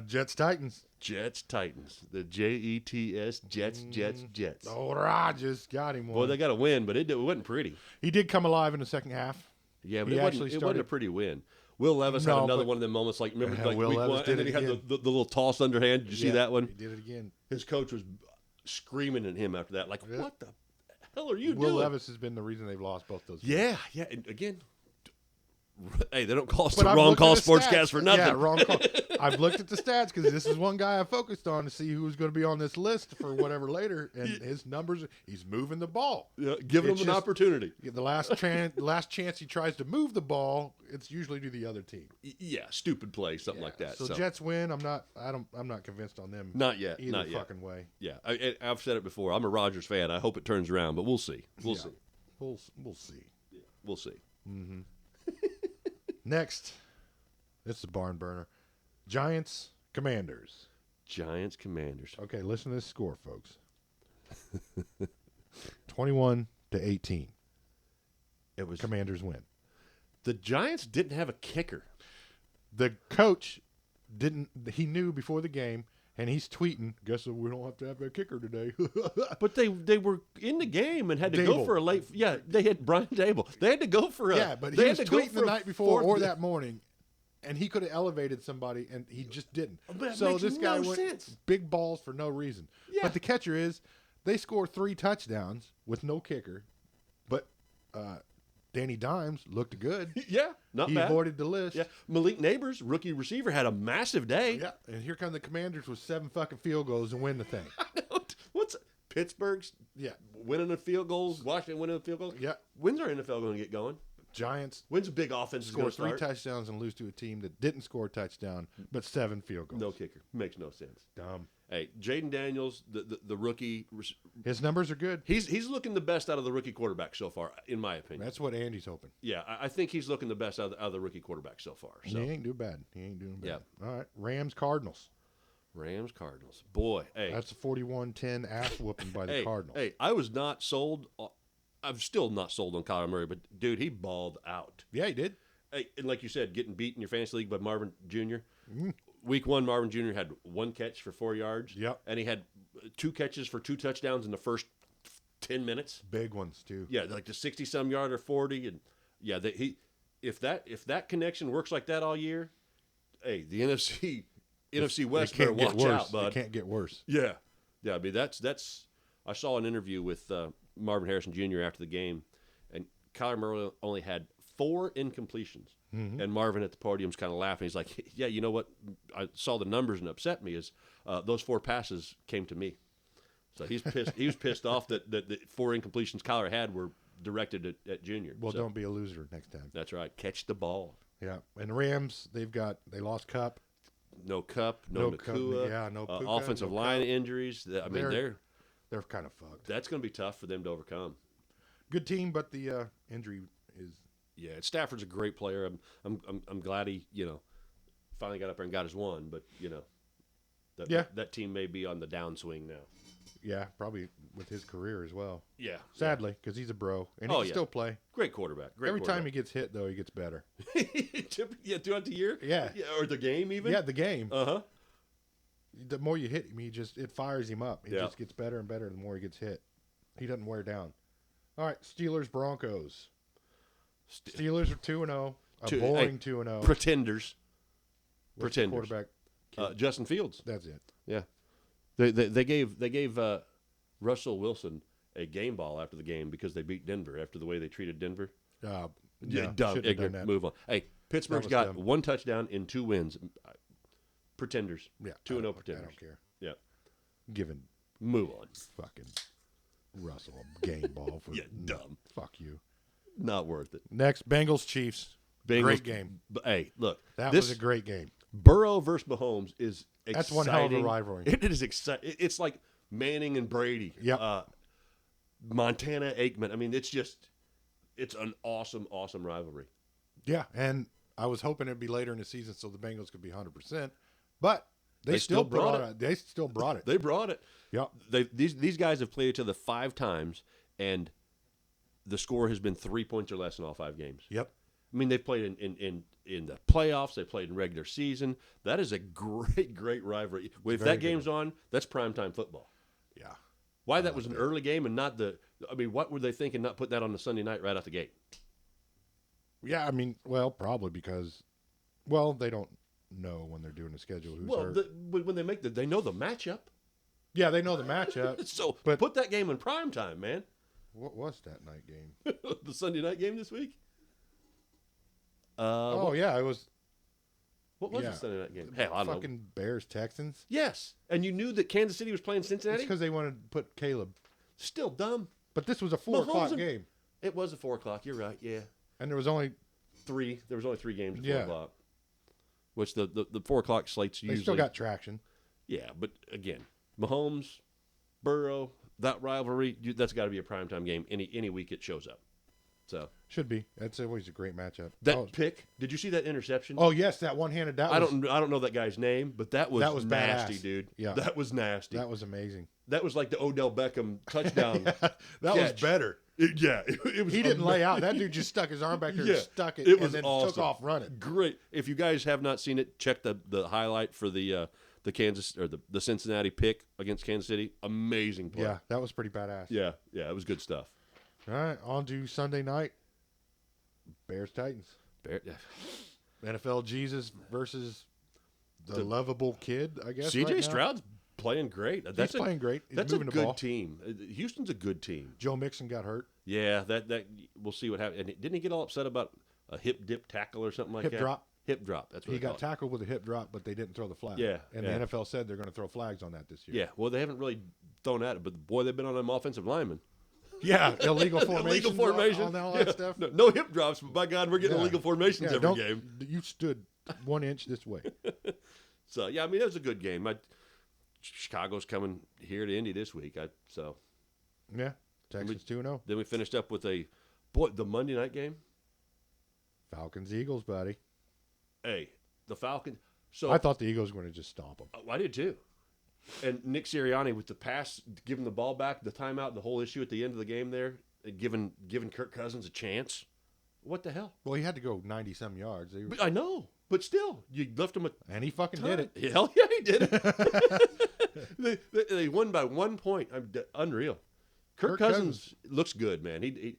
Jets Titans. Jets Titans. The Jets Jets. Oh, Rodgers got him one. Boy, they got a win, but it wasn't pretty. He did come alive in the second half. Yeah, but He it actually wasn't started- a pretty win. Will Levis had another one of them moments, like remember, like Will week Levis one, did and then it he had again. the little toss underhand. Did you see that one? He did it again. His coach was screaming at him after that, like, "What the hell are you Will doing?" Levis has been the reason they've lost both those games. Yeah. And again, hey, they don't call us But the I've wrong looked call at the sportscast stats. for nothing. Yeah, wrong call. I've looked at the stats because this is one guy I focused on to see who was going to be on this list for whatever later. And his numbers, he's moving the ball. Yeah, giving It's them an just- opportunity. The last chance he tries to move the ball, it's usually to the other team. Yeah, stupid play, something like that. So Jets win. I'm not convinced on them. Not yet. Either Not yet. fucking way. Yeah, I've said it before. I'm a Rodgers fan. I hope it turns around, but we'll see. We'll see. We'll see. We'll see. Next, this is a barn burner. Giants Commanders. Giants Commanders. Okay, listen to this score, folks. 21-18. It was Commanders win. the Giants didn't have a kicker. The coach didn't. He knew before the game, and he's tweeting. Guess we don't have to have a kicker today. But they were in the game and had to go Dable. for a late. Yeah, they had Brian Dable. They had to go for a. yeah, but he they was had to go tweeting for the a night before fourth- or that morning, and he could have elevated somebody, and he just didn't. But it so makes this guy no went sense. big balls for no reason. Yeah. But the catcher is they score 3 touchdowns with no kicker, but Danny Dimes looked good. Yeah, not He bad. avoided the list. Yeah, Malik Neighbors, rookie receiver, had a massive day. Yeah, and here come the Commanders with 7 fucking field goals and win the thing. What's Pittsburgh's Yeah, winning the field goals? Washington winning the field goals. yeah. When's our NFL going to get going? Giants When's a big offense is score going to 3 start? touchdowns and lose to a team that didn't score a touchdown, but 7 field goals. No kicker. Makes no sense. Dumb. Hey, Jaden Daniels, the rookie, His numbers are good. he's looking the best out of the rookie quarterback so far, in my opinion. That's what Andy's hoping. Yeah, I think he's looking the best out of the rookie quarterback so far. So. He ain't doing bad. He ain't doing bad. Yeah. All right. Rams Cardinals. Rams Cardinals. Boy, hey. That's a 41-10 ass whooping by the Cardinals. Hey, I was not sold. I'm still not sold on Kyler Murray, but dude, he balled out. Yeah, he did. Hey, and like you said, getting beat in your fantasy league by Marvin Jr. Mm. Week 1, Marvin Jr. had 1 catch for 4 yards. Yep. And he had 2 catches for 2 touchdowns in the first 10 minutes. Big ones too. Yeah, like the 60-some yard or 40, and yeah, if that connection works like that all year, hey, the NFC West better watch out, bud. It can't get worse. Yeah. I mean, that's. I saw an interview with Marvin Harrison Jr. after the game, and Kyler Murray only had 4 incompletions. Mm-hmm. And Marvin at the podium's kind of laughing. He's like, "Yeah, you know what? I saw the numbers and upset me is those 4 passes came to me." So he's pissed. He was pissed off that the 4 incompletions Kyler had were directed at Junior. Well, So, don't be a loser next time. that's right. Catch the ball. Yeah. And Rams, they lost Cup. No Cup, no Cup, Nakua. yeah, no Puka, offensive no line Cup. injuries. I mean, They're kind of fucked. that's going to be tough for them to overcome. Good team, but the injury is. Yeah, Stafford's a great player. I'm glad he finally got up there and got his one. But that team may be on the downswing now. Yeah, probably with his career as well. Yeah, Sadly, because he's a bro and he Oh, can yeah. still play. great quarterback. Every time he gets hit, though, he gets better. yeah, throughout the year. Yeah. or the game even. Yeah, the game. Uh-huh. The more you hit him, it fires him up. He Yeah. just gets better and better the more he gets hit. He doesn't wear down. All right, Steelers Broncos. Steelers are 2-0. A boring 2-0. Pretenders. What's the Pretenders. quarterback? Justin Fields. That's it. Yeah. They gave Russell Wilson a game ball after the game because they beat Denver after the way they treated Denver. No, Dumb, shouldn't have done ignorant. that. Move on. Hey, Pittsburgh's was got dumb. 1 touchdown in 2 wins. Pretenders. Yeah, 2-0 I pretenders. don't care. Yeah. Giving Move on. fucking Russell a game ball for Yeah, dumb. Fuck you. Not worth it. Next, Bengals Chiefs. Bengals, Great game. But hey, look. That this was a great game. Burrow versus Mahomes is exciting. That's one hell of a rivalry. It is exciting. It's like Manning and Brady. Yep. Montana Aikman. I mean, it's an awesome, awesome rivalry. Yeah, and I was hoping it'd be later in the season so the Bengals could be 100%, but they still still brought brought it. They still brought it. They brought it. Yep. These guys have played each other 5 times, and the score has been 3 points or less in all 5 games. Yep. I mean, they've played in the playoffs. They played in regular season. That is a great, great rivalry. If very that good game's on, that's primetime football. Yeah. Why that was an early game and not what were they thinking not putting that on the Sunday night right out the gate? Yeah, I mean, well, probably because, they don't know when they're doing the schedule who's hurt. When they know the matchup. Yeah, they know the matchup. So But- put that game in primetime, man. What was that night game? The Sunday night game this week? Yeah, it was What was yeah. the Sunday night game? Hell, I don't know. fucking Bears Texans. Yes, and you knew that Kansas City was playing It's Cincinnati? because they wanted to put Caleb. Still dumb. But this was a 4 o'clock and- game, It was at 4 o'clock. You're right. Yeah, and there was only there was only 3 games at 4 Yeah. o'clock. Which the 4 o'clock slates they usually. still got traction. Yeah, but again, Mahomes, Burrow, that rivalry, that's got to be a primetime game any week it shows up. So Should be. That's always a great matchup. that pick, did you see that interception? Oh yes, that one-handed. I don't know that guy's name, but that was nasty, badass. dude. Yeah. That was nasty. That was amazing. That was like the Odell Beckham touchdown. That was catch. better. It was He didn't lay out. That amazing. dude just stuck his arm back there Yeah, and stuck it, it was and then awesome. took off running. Great. If you guys have not seen it, check the highlight for the Kansas or the Cincinnati pick against Kansas City. Amazing play. Yeah, that was pretty badass. Yeah, it was good stuff. All right, on to Sunday night. Bears Titans. NFL Jesus versus the lovable kid, I guess. CJ right now. Stroud's playing great. He's playing great. He's That's a moving the ball. good team. Houston's a good team. Joe Mixon got hurt. Yeah, that we'll see what happens. And didn't he get all upset about a hip dip tackle or something like Hip that? drop. Hip drop. That's what He they call got tackled with a hip drop, but they didn't throw the flag. Yeah, And yeah. the NFL said they're going to throw flags on that this it. year. Yeah. Well, they haven't really thrown at it, but boy, they've been on them offensive linemen. Yeah, illegal formations. Illegal formation. All that stuff. No hip drops, but by God, we're getting illegal formations every game. You stood 1 inch this way. So, yeah, I mean, it was a good game. Chicago's coming here to Indy this week. Yeah, Texas 2-0. Then we finished up with the Monday night game. Falcons, Eagles, buddy. Hey, the Falcons. So I thought the Eagles were going to just stomp them. I did too. And Nick Sirianni with the pass, giving the ball back, the timeout, the whole issue at the end of the game there, giving Kirk Cousins a chance. What the hell? Well, he had to go 90-some yards. I know, but still, you left him and he fucking did it. Hell yeah, he did it. they won by 1 point. Unreal. Kirk Cousins looks good, man.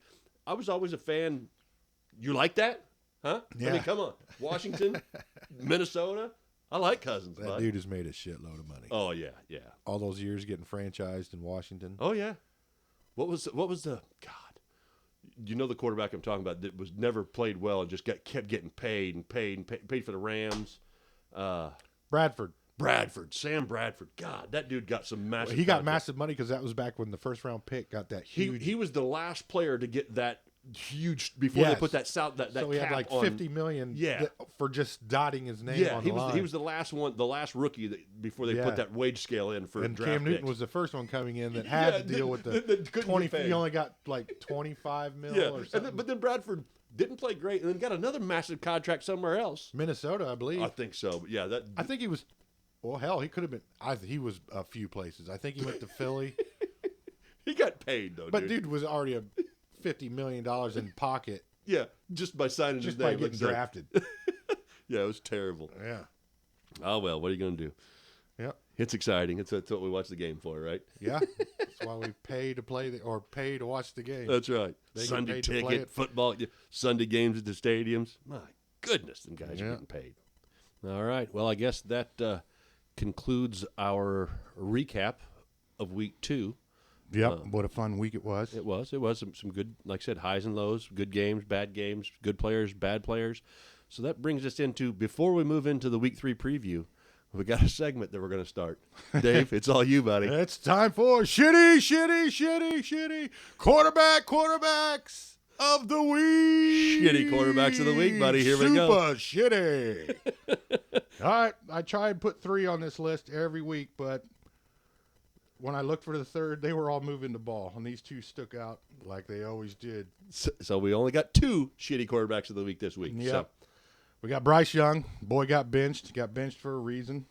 I was always a fan. You like that? Huh? Yeah. I mean, come on. Washington, Minnesota. I like Cousins. That dude has made a shitload of money. Oh, yeah, yeah. All those years getting franchised in Washington. Oh, yeah. What was the God? You know the quarterback I'm talking about that was never played well and just kept getting paid for the Rams. Sam Bradford. God, that dude got some massive. Well, he got massive money because that was back when the first round pick got that huge. He was the last player to get that huge before they put that so he had like $50 million for just dotting his name on the line. He was the last one, the last rookie before they put that wage scale in for and draft Cam Newton picks. was the first one coming in that had to deal with the 20. He only got like 25 mil or something. But then Bradford didn't play great and then got another massive contract somewhere else. Minnesota, I believe. I think so. But yeah, I think he was. Well, hell, he could have been. He was a few places. I think he went to Philly. He got paid though. But dude was already a $50 million in pocket. Yeah, just by signing his name. Just by getting drafted. Yeah, it was terrible. Yeah. Oh, well, what are you going to do? Yeah. It's exciting. That's what we watch the game for, right? Yeah. That's why we pay to play or pay to watch the game. That's right. They Sunday ticket, football, Sunday games at the stadiums. My goodness, them guys are getting paid. All right. Well, I guess that concludes our recap of week 2. Yep, what a fun week it was. It was some good, like I said, highs and lows, good games, good players, bad players. So that brings us into, before we move into the week 3 preview, we got a segment that we're going to start. Dave, it's all you, buddy. It's time for shitty quarterbacks of the week. Shitty quarterbacks of the week, buddy. Here we go. Super shitty. All right, I try and put 3 on this list every week, but when I looked for the third, they were all moving the ball, and these 2 stuck out like they always did. So we only got 2 shitty quarterbacks of the week this week. Yep. So. We got Bryce Young. Boy got benched. Got benched for a reason.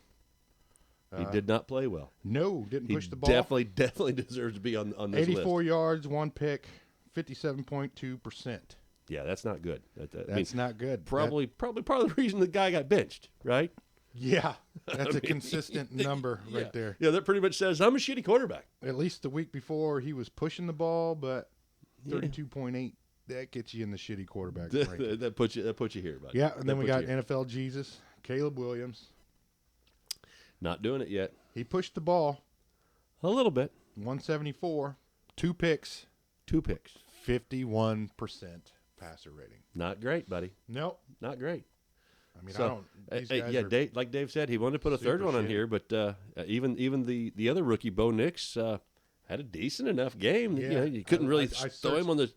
He did not play well. No, didn't push the ball. Definitely deserves to be on this 84 list. yards, 1 pick, 57.2%. Yeah, that's not good. That's not good. Probably part of the reason the guy got benched, right? Yeah, that's a consistent number right there. Yeah, that pretty much says I'm a shitty quarterback. At least the week before, he was pushing the ball, but 32.8, that gets you in the shitty quarterback ranking. that puts you here, buddy. Yeah, and then we got NFL Jesus, Caleb Williams. Not doing it yet. He pushed the ball. A little bit. 174, 2 picks. 2 picks. 51% passer rating. Not great, buddy. Nope. Not great. I mean, I don't. These guys are Dave, like Dave said, he wanted to put a third one on here, but even the other rookie, Bo Nix, had a decent enough game. Yeah. You couldn't really throw him on the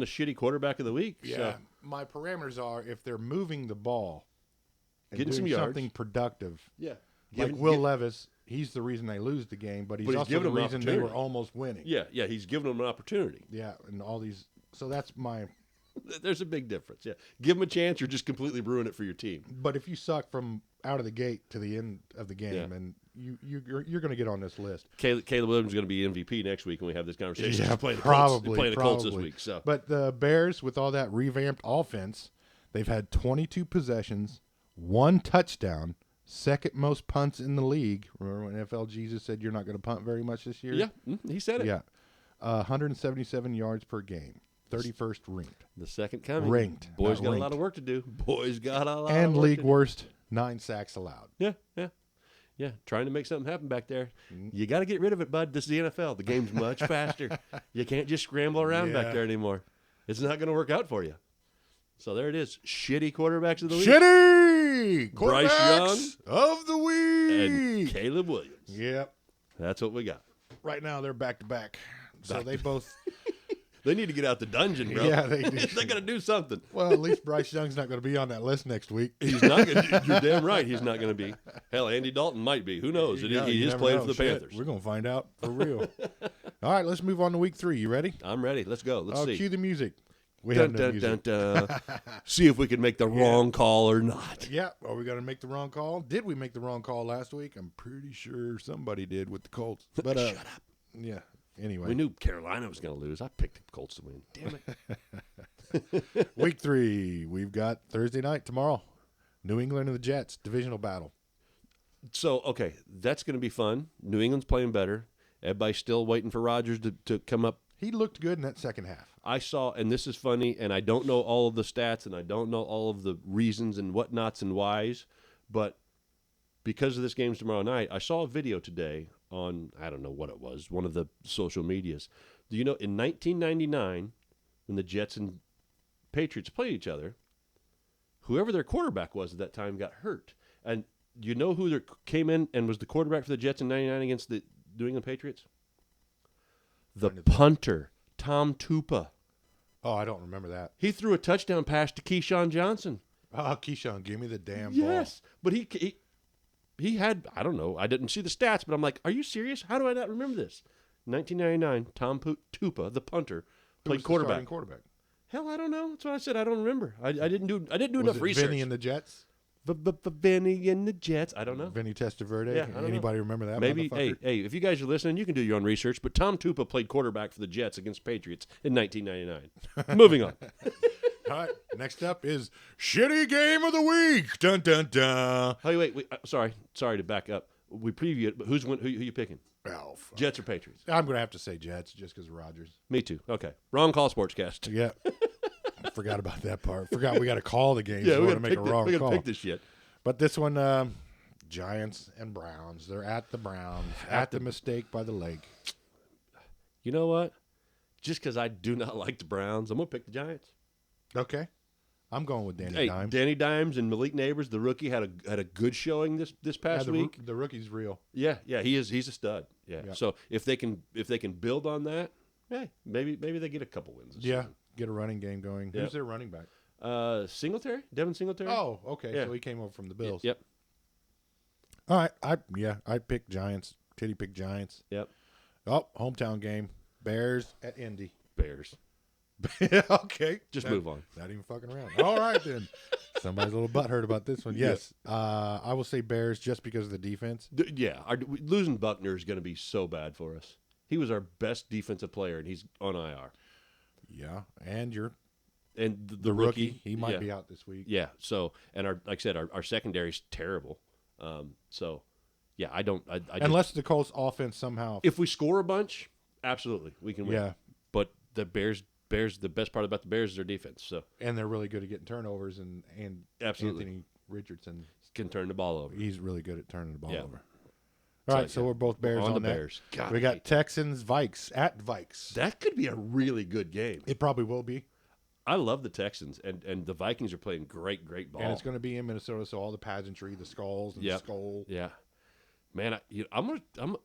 shitty quarterback of the week. Yeah. So. My parameters are if they're moving the ball and getting doing some yards, something productive. Yeah. Like Will Levis, he's the reason they lose the game, but he's also the reason they were almost winning. Yeah, he's giving them an opportunity. Yeah, and all these. So that's my. There's a big difference. Yeah, give them a chance. You're just completely ruining it for your team. But if you suck from out of the gate to the end of the game, and you're going to get on this list. Caleb Williams is going to be MVP next week when we have this conversation. Yeah, playing probably the Colts this week. So, but the Bears, with all that revamped offense, they've had 22 possessions, 1 touchdown. Second most punts in the league. Remember when NFL Jesus said you're not going to punt very much this year? Yeah, he said it. Yeah, 177 yards per game. 31st ranked. The second coming. Ranked. Boys got a lot of work to do. Boys got a lot. And of work league to do. worst 9 sacks allowed. Yeah. Trying to make something happen back there. You got to get rid of it, bud. This is the NFL. The game's much faster. You can't just scramble around back there anymore. It's not going to work out for you. So there it is. Shitty quarterbacks of the week. Shitty Bryce quarterbacks Young of the week. and Caleb Williams. Yep. That's what we got. Right now they're back to back. So they both They need to get out the dungeon, bro. Yeah, they do. They got to do something. Well, at least Bryce Young's not going to be on that list next week. He's not going to. You're damn right he's not going to be. Hell, Andy Dalton might be. Who knows? Yeah, He you is never playing know. for the Shit, Panthers. We're going to find out for real. All right, let's move on to week 3. You ready? I'm ready. Let's go. Let's see. Cue the music. We Dun, have no dun, music. dun, dun. See if we can make the wrong call or not. Yeah, are we going to make the wrong call? Did we make the wrong call last week? I'm pretty sure somebody did with the Colts. But Shut up. Yeah. Anyway, We knew Carolina was going to lose. I picked the Colts to win. Damn it. week 3, we've got Thursday night tomorrow. New England and the Jets, divisional battle. So, okay, that's going to be fun. New England's playing better. Everybody's still waiting for Rodgers to come up. He looked good in that second half. I saw, and this is funny, and I don't know all of the stats, and I don't know all of the reasons and whatnots and whys, but because of this game tomorrow night, I saw a video today on, I don't know what it was, one of the social medias. Do you know, in 1999, when the Jets and Patriots played each other, whoever their quarterback was at that time got hurt. And you know who came in and was the quarterback for the Jets in 99 against the New England Patriots? The punter, Tom Tupa. Oh, I don't remember that. He threw a touchdown pass to Keyshawn Johnson. Oh, Keyshawn, give me the damn Yes, but he had, I don't know, I didn't see the stats, but I'm like, are you serious? How do I not remember this? 1999, Tom Tupa, the punter, ball. played quarterback. Quarterback. Hell, I don't know. That's what I said. I don't remember. I didn't do Was enough it research. Vinny and the Jets? Vinny and the Jets. I don't know. Vinny Testaverde. Yeah, I don't Anybody remember that? Maybe. motherfucker? Hey, if you guys are listening, you can do your own research. But Tom Tupa played quarterback for the Jets against Patriots in 1999. Moving on. All right. Next up is shitty game of the week. Dun dun dun. Oh, wait. Sorry to back up. We preview it, but who you picking? Oh, fuck. Jets or Patriots? I'm gonna have to say Jets just because of Rodgers. Me too. Okay. Wrong call, Sportscast. Yeah. I forgot about that part. Forgot we got to call the game. Yeah, so we we got to make a wrong We got call. to pick this shit. But this one, Giants and Browns. They're at the Browns. At the mistake by the lake. You know what? Just because I do not like the Browns, I'm gonna pick the Giants. Okay. I'm going with Danny Hey, Dimes. Danny Dimes and Malik Neighbors, the rookie, had a good showing this past week. The rookie's real. Yeah, he's a stud. Yeah. Yeah. So if they can build on that, hey, maybe they get a couple wins. This Yeah. season. Get a running game going. Yep. Who's their running back? Singletary, Devin Singletary. Oh, okay. Yeah. So he came over from the Bills. Yep. All right. I picked Giants. Titty picked Giants. Yep. Oh, hometown game. Bears at Indy. Bears. Okay. Just move on. Not even fucking around. All right, then. Somebody's a little butthurt about this one. Yes. I will say Bears just because of the defense. Losing Buckner is going to be so bad for us. He was our best defensive player, and he's on IR. Yeah. And The rookie, he might yeah. be out this week. Yeah. So, and like I said, our secondary's terrible. So, yeah, I don't. I just, Unless the Colts offense somehow. if we score a bunch, absolutely we can win. Yeah. But the Bears, the best part about the Bears is their defense. So And they're really good at getting turnovers. And absolutely Anthony Richardson, can turn the ball over. he's really good at turning the ball Yeah. over. All right, so yeah. we're both Bears on the that. Bears. God, We I got hate Texans, Vikes at Vikes. that could be a really good game. It probably will be. I love the Texans, and the Vikings are playing great ball. And it's going to be in Minnesota, so all the pageantry, the skulls and the Yep. skull. Yeah, man, I'm.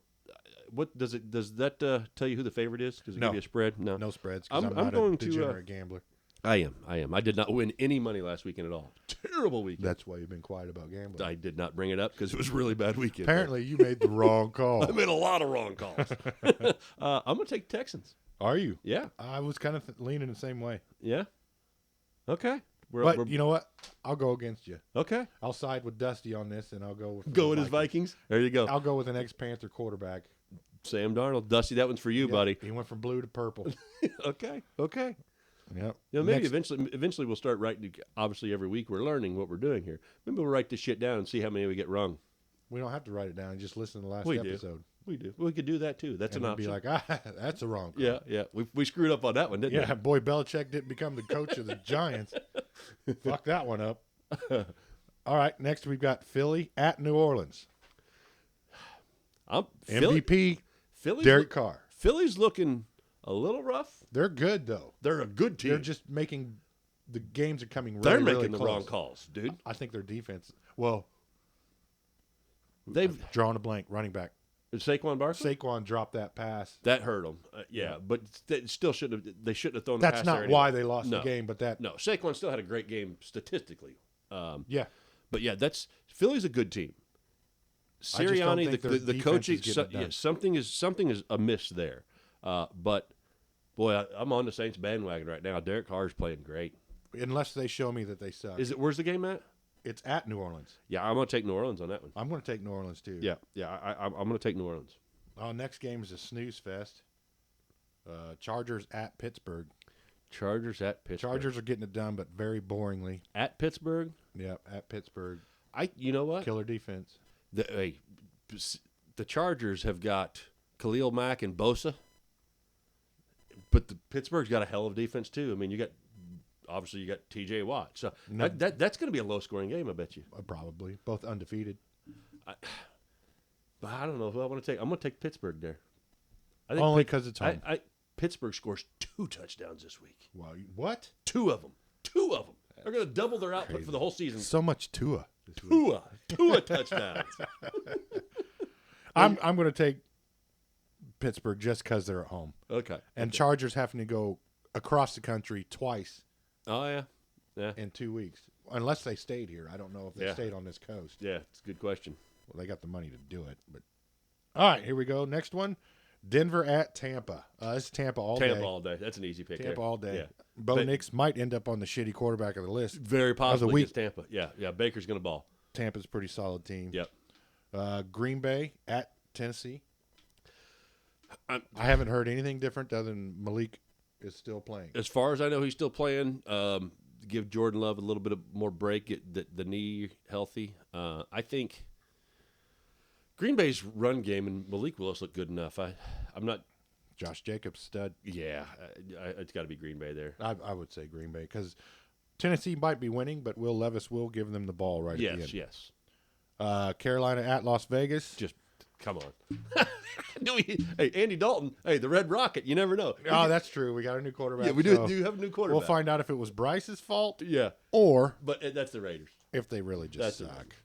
What does that tell you who the favorite is? Does it No. give you a spread? No. No spreads because I'm I'm not going a to, degenerate gambler. I am. I did not win any money last weekend at all. Terrible weekend. That's why you've been quiet about gambling. I did not bring it up because it was a really bad weekend. Apparently, you made the wrong I call. made a lot of wrong calls. I'm going to take Texans. Are you? Yeah. I was kind of leaning the same way. Yeah. Okay. But you know what? I'll go against you. Okay. I'll side with Dusty on this, and I'll go with Go with his Vikings. There you go. I'll go with an ex-Panther quarterback. Sam Darnold. Dusty, that one's for you, Yep, buddy. He went from blue to purple. Okay. Yep. You know, maybe Next- eventually we'll start writing. Obviously, every week we're learning what we're doing here. Maybe we'll write this shit down and see how many we get wrong. We don't have to write it down. Just listen to the last We do. episode. We do. We could do that too. That's And an then be option. like, that's a wrong call. Yeah. We screwed up on that one, didn't Yeah, boy, Belichick didn't become the coach of the Giants. Fuck that one up. All right, next we've got Philly at New Orleans. MVP, Derek Carr. Philly's looking a little rough. They're good, though. They're a good team. They're just making – the games are coming really, They're really making the close. wrong calls, dude. I think their defense – well, They've drawing a blank, running back. Saquon Barkley? Saquon dropped that pass. That hurt them. Yeah. But they still shouldn't have. They shouldn't have thrown the That's pass not there anyway. why they lost No. the game, but that No, Saquon still had a great game statistically. yeah. But yeah, Philly's a good team. I just don't Sirianni, think their the defense coaching, is getting it done. something is amiss there. But boy, I'm on the Saints bandwagon right now. Derek Carr's playing great. Unless they show me that they suck. Where's the game at? It's at New Orleans. Yeah, I'm gonna take New Orleans on that one. I'm going to take New Orleans too. Yeah, I'm gonna take New Orleans. Next game is a snooze fest. Chargers at Pittsburgh. Chargers at Pittsburgh. Chargers are getting it done, but very boringly. At Pittsburgh. Yep, at Pittsburgh. You know what? Killer defense. The Chargers have got Khalil Mack and Bosa, but the Pittsburgh's got a hell of defense too. I mean, you got T.J. Watt, so No. that's going to be a low scoring game, I bet you. Probably both undefeated. But I don't know who I want to take. I'm going to take Pittsburgh there. I think Only because it's home. Pittsburgh scores 2 touchdowns this week. Wow, what? 2 of them. 2 of them. They're going to double their output for the whole season. So much Tua. This week. Tua touchdowns. I'm going to take Pittsburgh just because they're at home. Okay. And Chargers having to go across the country twice Oh yeah. in 2 weeks. Unless they stayed here. I don't know if they stayed on this coast. Yeah, it's a good question. Well, they got the money to do it. But all right, here we go. Next one. Denver at Tampa. This is Tampa all day. Tampa all day. That's an easy pick. Tampa there. all day. Yeah. Bo Nix might end up on the shitty quarterback of the list. Very possibly week. against Tampa. Yeah. Baker's going to ball. Tampa's a pretty solid team. Yep. Green Bay at Tennessee. I haven't heard anything different other than Malik is still playing. As far as I know, he's still playing. Give Jordan Love a little bit of more break, get the knee healthy. I think Green Bay's run game and Malik Willis look good enough. I'm not. Josh Jacobs stud. Yeah, it's got to be Green Bay there. I would say Green Bay because Tennessee might be winning, but Will Levis will give them the ball right at the end. Yes. Carolina at Las Vegas. Just come on. Hey, Andy Dalton. Hey, the Red Rocket. You never know. Oh, that's true. We got a new quarterback. Yeah, we do have a new quarterback. We'll find out if it was Bryce's fault. Yeah, or but that's the Raiders. If they really just That's suck.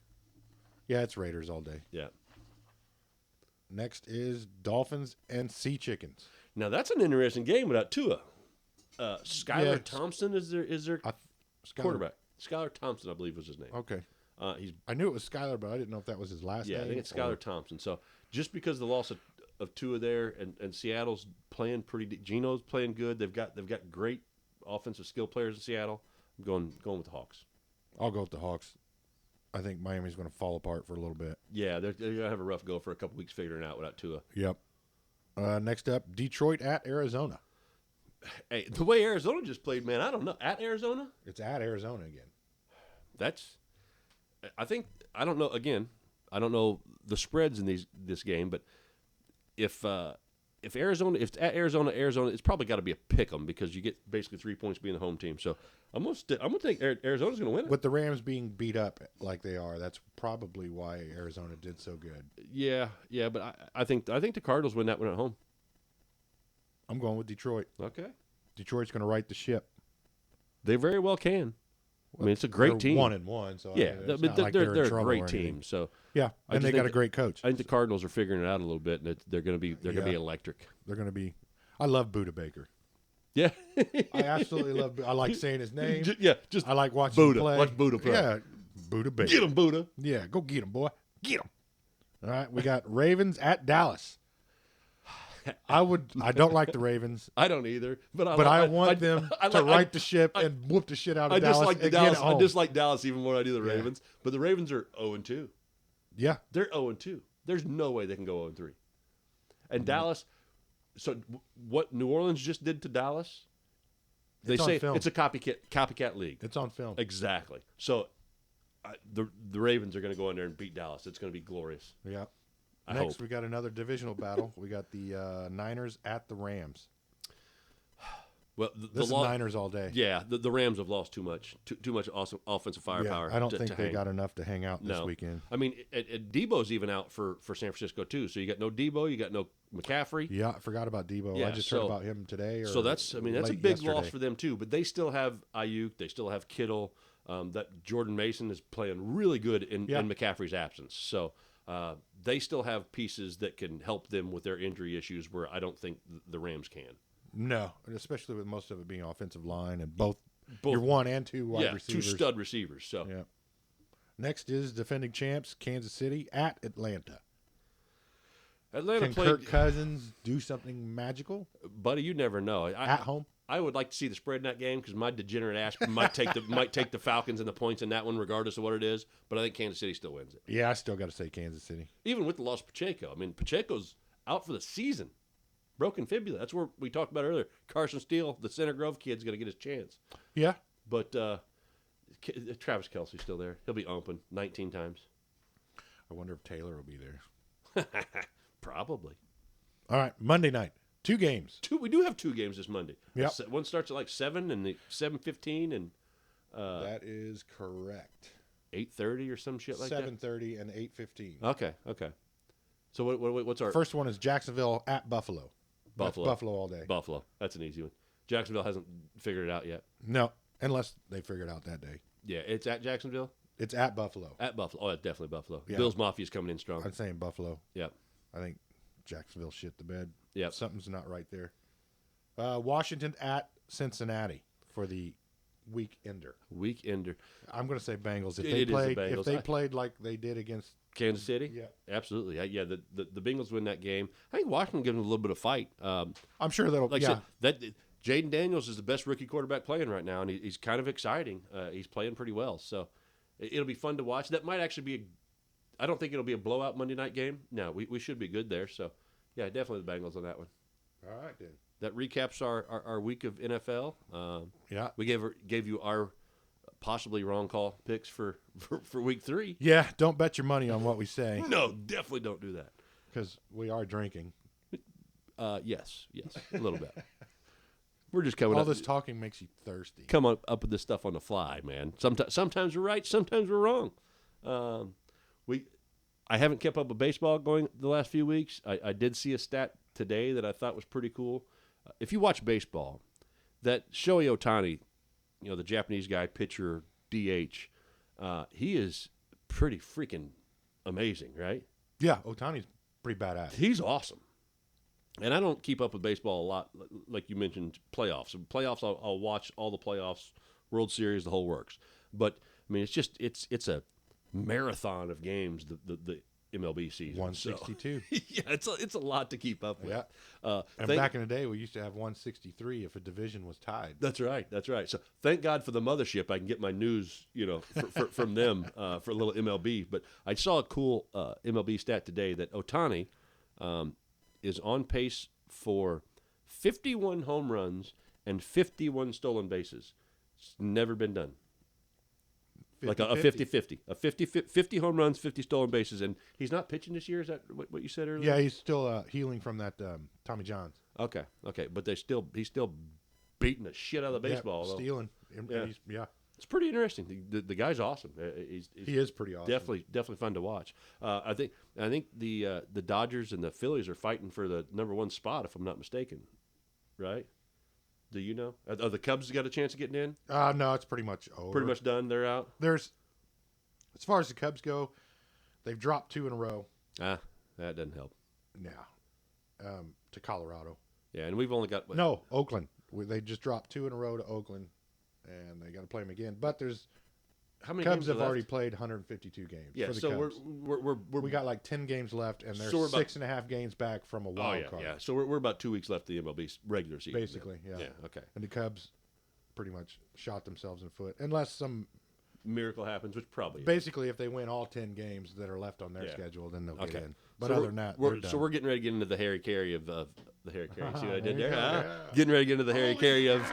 Yeah, it's Raiders all day. Yeah. Next is Dolphins and Sea Chickens. Now that's an interesting game without Tua. Skylar Yeah. Thompson is their quarterback. Skylar Thompson, I believe, was his name. Okay. He's I knew it was Skylar, but I didn't know if that was his last name. I think it's Skylar Thompson. So just because of the loss of Tua there, and Seattle's playing Geno's playing good. They've got great offensive skill players in Seattle. I'm going with the Hawks. I'll go with the Hawks. I think Miami's going to fall apart for a little bit. Yeah, they're going to have a rough go for a couple weeks figuring it out without Tua. Yep. Next up, Detroit at Arizona. Hey, the way Arizona just played, man, I don't know. At Arizona? It's at Arizona again. I think, I don't know, again, I don't know the spreads in this game, but if at Arizona, it's probably got to be a pick 'em because you get basically 3 points being the home team. So I'm gonna think Arizona's gonna win it. With the Rams being beat up like they are, that's probably why Arizona did so good. Yeah, but I think the Cardinals win that one at home. I'm going with Detroit. Okay, Detroit's going to right the ship. they very well can. I mean, it's a great team. 1-1, so Yeah, it's but not like they're in a trouble great or anything. team. So Yeah, I and just they got think a great coach. I think the Cardinals are figuring it out a little bit, and they're going to be electric. They're going to be. I love Buda Baker. Yeah, I absolutely love. I like saying his name. Just I like watching Buddha. him play. Watch Buddha play. Yeah, Buda Baker. Get him, Buddha. Yeah, go get him, boy. Get him. All right, we got Ravens at Dallas. I don't like the Ravens, I don't either, but I want them to right the ship and whoop the shit out of Dallas. Dislike the and get Dallas. it I home. dislike Dallas even more than I do the Yeah. Ravens. But the Ravens are 0-2. Yeah, They're 0-2. There's no way they can go 0-3. And Dallas. So what New Orleans just did to Dallas? They It's on say film. it's a copycat league. it's on film. Exactly. So the Ravens are going to go in there and beat Dallas. It's going to be glorious. Yeah. I Next, hope. we got another divisional battle. We got the Niners at the Rams. Well, This is Niners all day. Yeah, the Rams have lost too much awesome offensive firepower. I don't to think they hang. got enough to hang out this No. weekend. I mean, Debo's even out for San Francisco too. So you got no Debo, you got no McCaffrey. Yeah, I forgot about Debo. Yeah, I just heard about him today. So that's a late big loss yesterday. for them too. But they still have Ayuk, they still have Kittle. That Jordan Mason is playing really good in McCaffrey's absence. So They still have pieces that can help them with their injury issues where I don't think the Rams can. No, especially with most of it being offensive line and both your 1 and 2 wide receivers. 2 stud receivers. So yeah. Next is defending champs Kansas City at Atlanta. Atlanta Can played. Kirk Cousins do something magical Buddy, you never know. at home? I would like to see the spread in that game because my degenerate ass might take the Falcons and the points in that one, regardless of what it is. But I think Kansas City still wins it, Yeah, I still got to say Kansas City. even with the loss of Pacheco. I mean, Pacheco's out for the season, broken fibula. That's where we talked about earlier. Carson Steele, the Center Grove kid's going to get his chance. Yeah. But Travis Kelce's still there. He'll be open 19 times. I wonder if Taylor will be there. Probably. All right, Monday night. 2 games. We do have 2 games this Monday. Yep. One starts at like 7 and the 7:15 and That is correct. 8:30 or some shit like that. 7:30 and 8:15. Okay. So what's our First one is Jacksonville at Buffalo. Buffalo? That's Buffalo all day. Buffalo. That's an easy one. Jacksonville hasn't figured it out yet. No, unless they figure it out that day. Yeah, it's at Jacksonville. It's at Buffalo. At Buffalo. Oh, definitely Buffalo. Yeah. Bills Mafia's coming in strong. I'm saying Buffalo. Yep. I think Jacksonville shit the bed. Yep. Something's not right there. Washington at Cincinnati for the weekender. Weekender. I'm going to say Bengals. If It they is the played, Bengals. if they played like they did against Kansas City. Yeah. Absolutely. Yeah. The Bengals win that game. I think Washington gives them a little bit of fight. I'm sure that'll. Like yeah. I said, that Jaden Daniels is the best rookie quarterback playing right now, and he's kind of exciting. He's playing pretty well, so it'll be fun to watch. That might actually be. I don't think it'll be a blowout Monday night game. No, we should be good there. So, yeah, definitely the Bengals on that one. All right, then. That recaps our week of NFL. Yeah. We gave you our possibly wrong call picks for week 3. Yeah. Don't bet your money on what we say No, definitely don't do that. because we are drinking. Yes, a little bit. We're just coming All up. this talking makes you thirsty. Come up with this stuff on the fly, man. Sometimes we're right, sometimes we're wrong. I haven't kept up with baseball going the last few weeks. I did see a stat today that I thought was pretty cool. If you watch baseball, that Shohei Ohtani, the Japanese guy, pitcher, DH, he is pretty freaking amazing, right? Yeah, Otani's pretty badass. He's awesome. And I don't keep up with baseball a lot, like you mentioned, playoffs. Playoffs, I'll watch all the playoffs, World Series, the whole works. But I mean, it's a marathon of games. The MLB season, 162. So, yeah, it's a lot to keep up with. Yeah. And back in the day, we used to have 163 if a division was tied. That's right. So thank God for the mothership. I can get my news, from them for a little MLB. But I saw a cool MLB stat today that Ohtani is on pace for 51 home runs and 51 stolen bases. It's never been done. Like a 50-50. 50 home runs, 50 stolen bases. And he's not pitching this year? Is that what you said earlier? Yeah, he's still healing from that Tommy John's. Okay. But he's still beating the shit out of the baseball. Yeah, stealing. Yeah. It's pretty interesting. The guy's awesome. He is pretty awesome. Definitely fun to watch. I think the Dodgers and the Phillies are fighting for the number 1 spot, if I'm not mistaken. Right? Do you know? Are the Cubs got a chance of getting in? No, it's pretty much over. Pretty much done. They're out. As far as the Cubs go, they've dropped 2 in a row. That doesn't help. Now, to Colorado. Yeah, and we've only got No, Oakland. They just dropped 2 in a row to Oakland, and they got to play them again. But there's how many Cubs games have already played 152 games. Yeah, for the so Cubs. we got like 10 games left, and they're So we're about- 6.5 games back from a wild card. Yeah. So we're about 2 weeks left of the MLB regular season. Basically, yeah. Yeah. Okay. And the Cubs pretty much shot themselves in the foot, unless some. Miracle happens, which probably is. Basically, if they win all 10 games that are left on their schedule, then they'll get in. But So other than that, they're done. we're getting ready to get into the Harry Carey of the Harry Carey. See what I did There there? you go, Huh? yeah. Getting ready to get into the Harry Carey of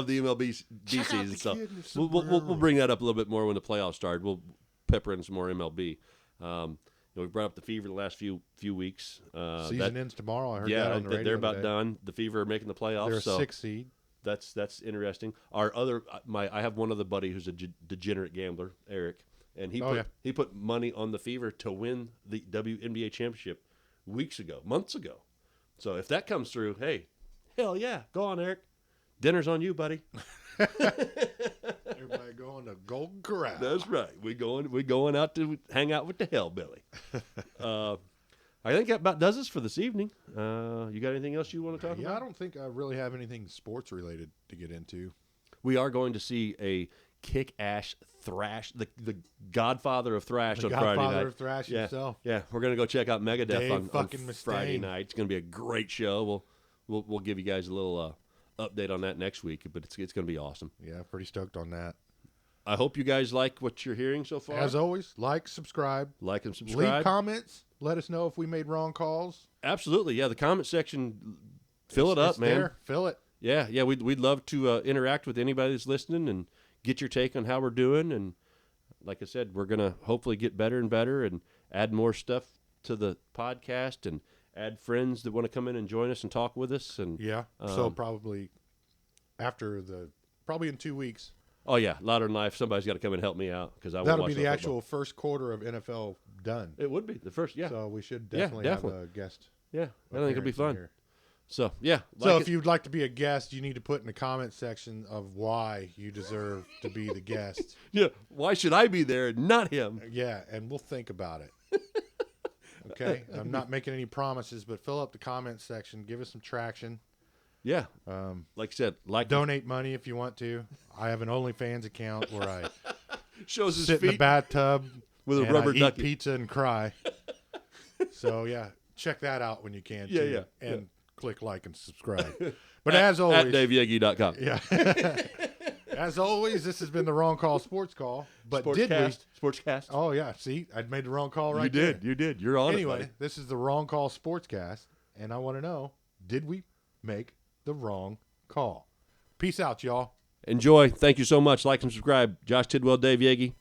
the MLB season. So we'll bring that up a little bit more when the playoffs start. We'll pepper in some more MLB. We brought up the Fever the last few weeks. Season ends tomorrow. I heard that on the radio they're about today. done. The Fever are making the playoffs. They're a so 6 seed. That's interesting. I have one other buddy who's a degenerate gambler, Eric, and he put money on the Fever to win the WNBA championship months ago. So if that comes through, hey, hell yeah, go on, Eric. Dinner's on you, buddy. Everybody going to Golden Corral. That's right. We going out to hang out with the hellbilly. I think that about does us for this evening. You got anything else you want to talk Yeah, about? I don't think I really have anything sports related to get into. We are going to see a kick-ass thrash, the godfather of thrash The on Friday Godfather night. of Thrash Yeah. himself. Yeah, we're going to go check out Megadeth Dave on fucking Friday Mustaine. night. It's going to be a great show. We'll give you guys a little update on that next week, but it's going to be awesome. Yeah, pretty stoked on that. I hope you guys like what you're hearing so far. As always, like, subscribe, Like and subscribe. leave comments. Let us know if we made wrong calls. Absolutely, yeah. The comment section, fill it It's up, man. there. Fill it. Yeah. We'd love to interact with anybody that's listening and get your take on how we're doing. And like I said, we're gonna hopefully get better and better and add more stuff to the podcast and add friends that want to come in and join us and talk with us. And Yeah. So probably probably in 2 weeks. oh yeah, louder than life. Somebody's got to come and help me out because I won't That'll watch be the no actual football. first quarter of NFL done. It would be the first. Yeah, So we should Yeah, definitely, definitely. have a guest. yeah. I think it'll be appearance fun. here. So yeah. So like if you'd like to be a guest, you need to put in the comment section of why you deserve to be the guest. yeah, why should I be there and not him? Yeah, and we'll think about it. Okay? I'm not making any promises, but fill up the comment section. Give us some traction. Yeah, like I said, Donate money if you want to. I have an OnlyFans account where I shows his sit in the feet bathtub with a and rubber I eat ducky. pizza and cry. So, yeah, check that out when you can, Yeah, too. yeah, And click like and subscribe. But as always... at DaveYegi.com. Yeah. As always, this has been the Wrong Call Sports Call. But did we? Sportscast. Oh, yeah. See, I made the wrong call right you did. there. You did. You're on it, Anyway, buddy. this is the Wrong Call Sportscast, and I want to know, did we make the wrong call? Peace out, y'all. Enjoy. Thank you so much. Like and subscribe. Josh Tidwell, Dave Yegi.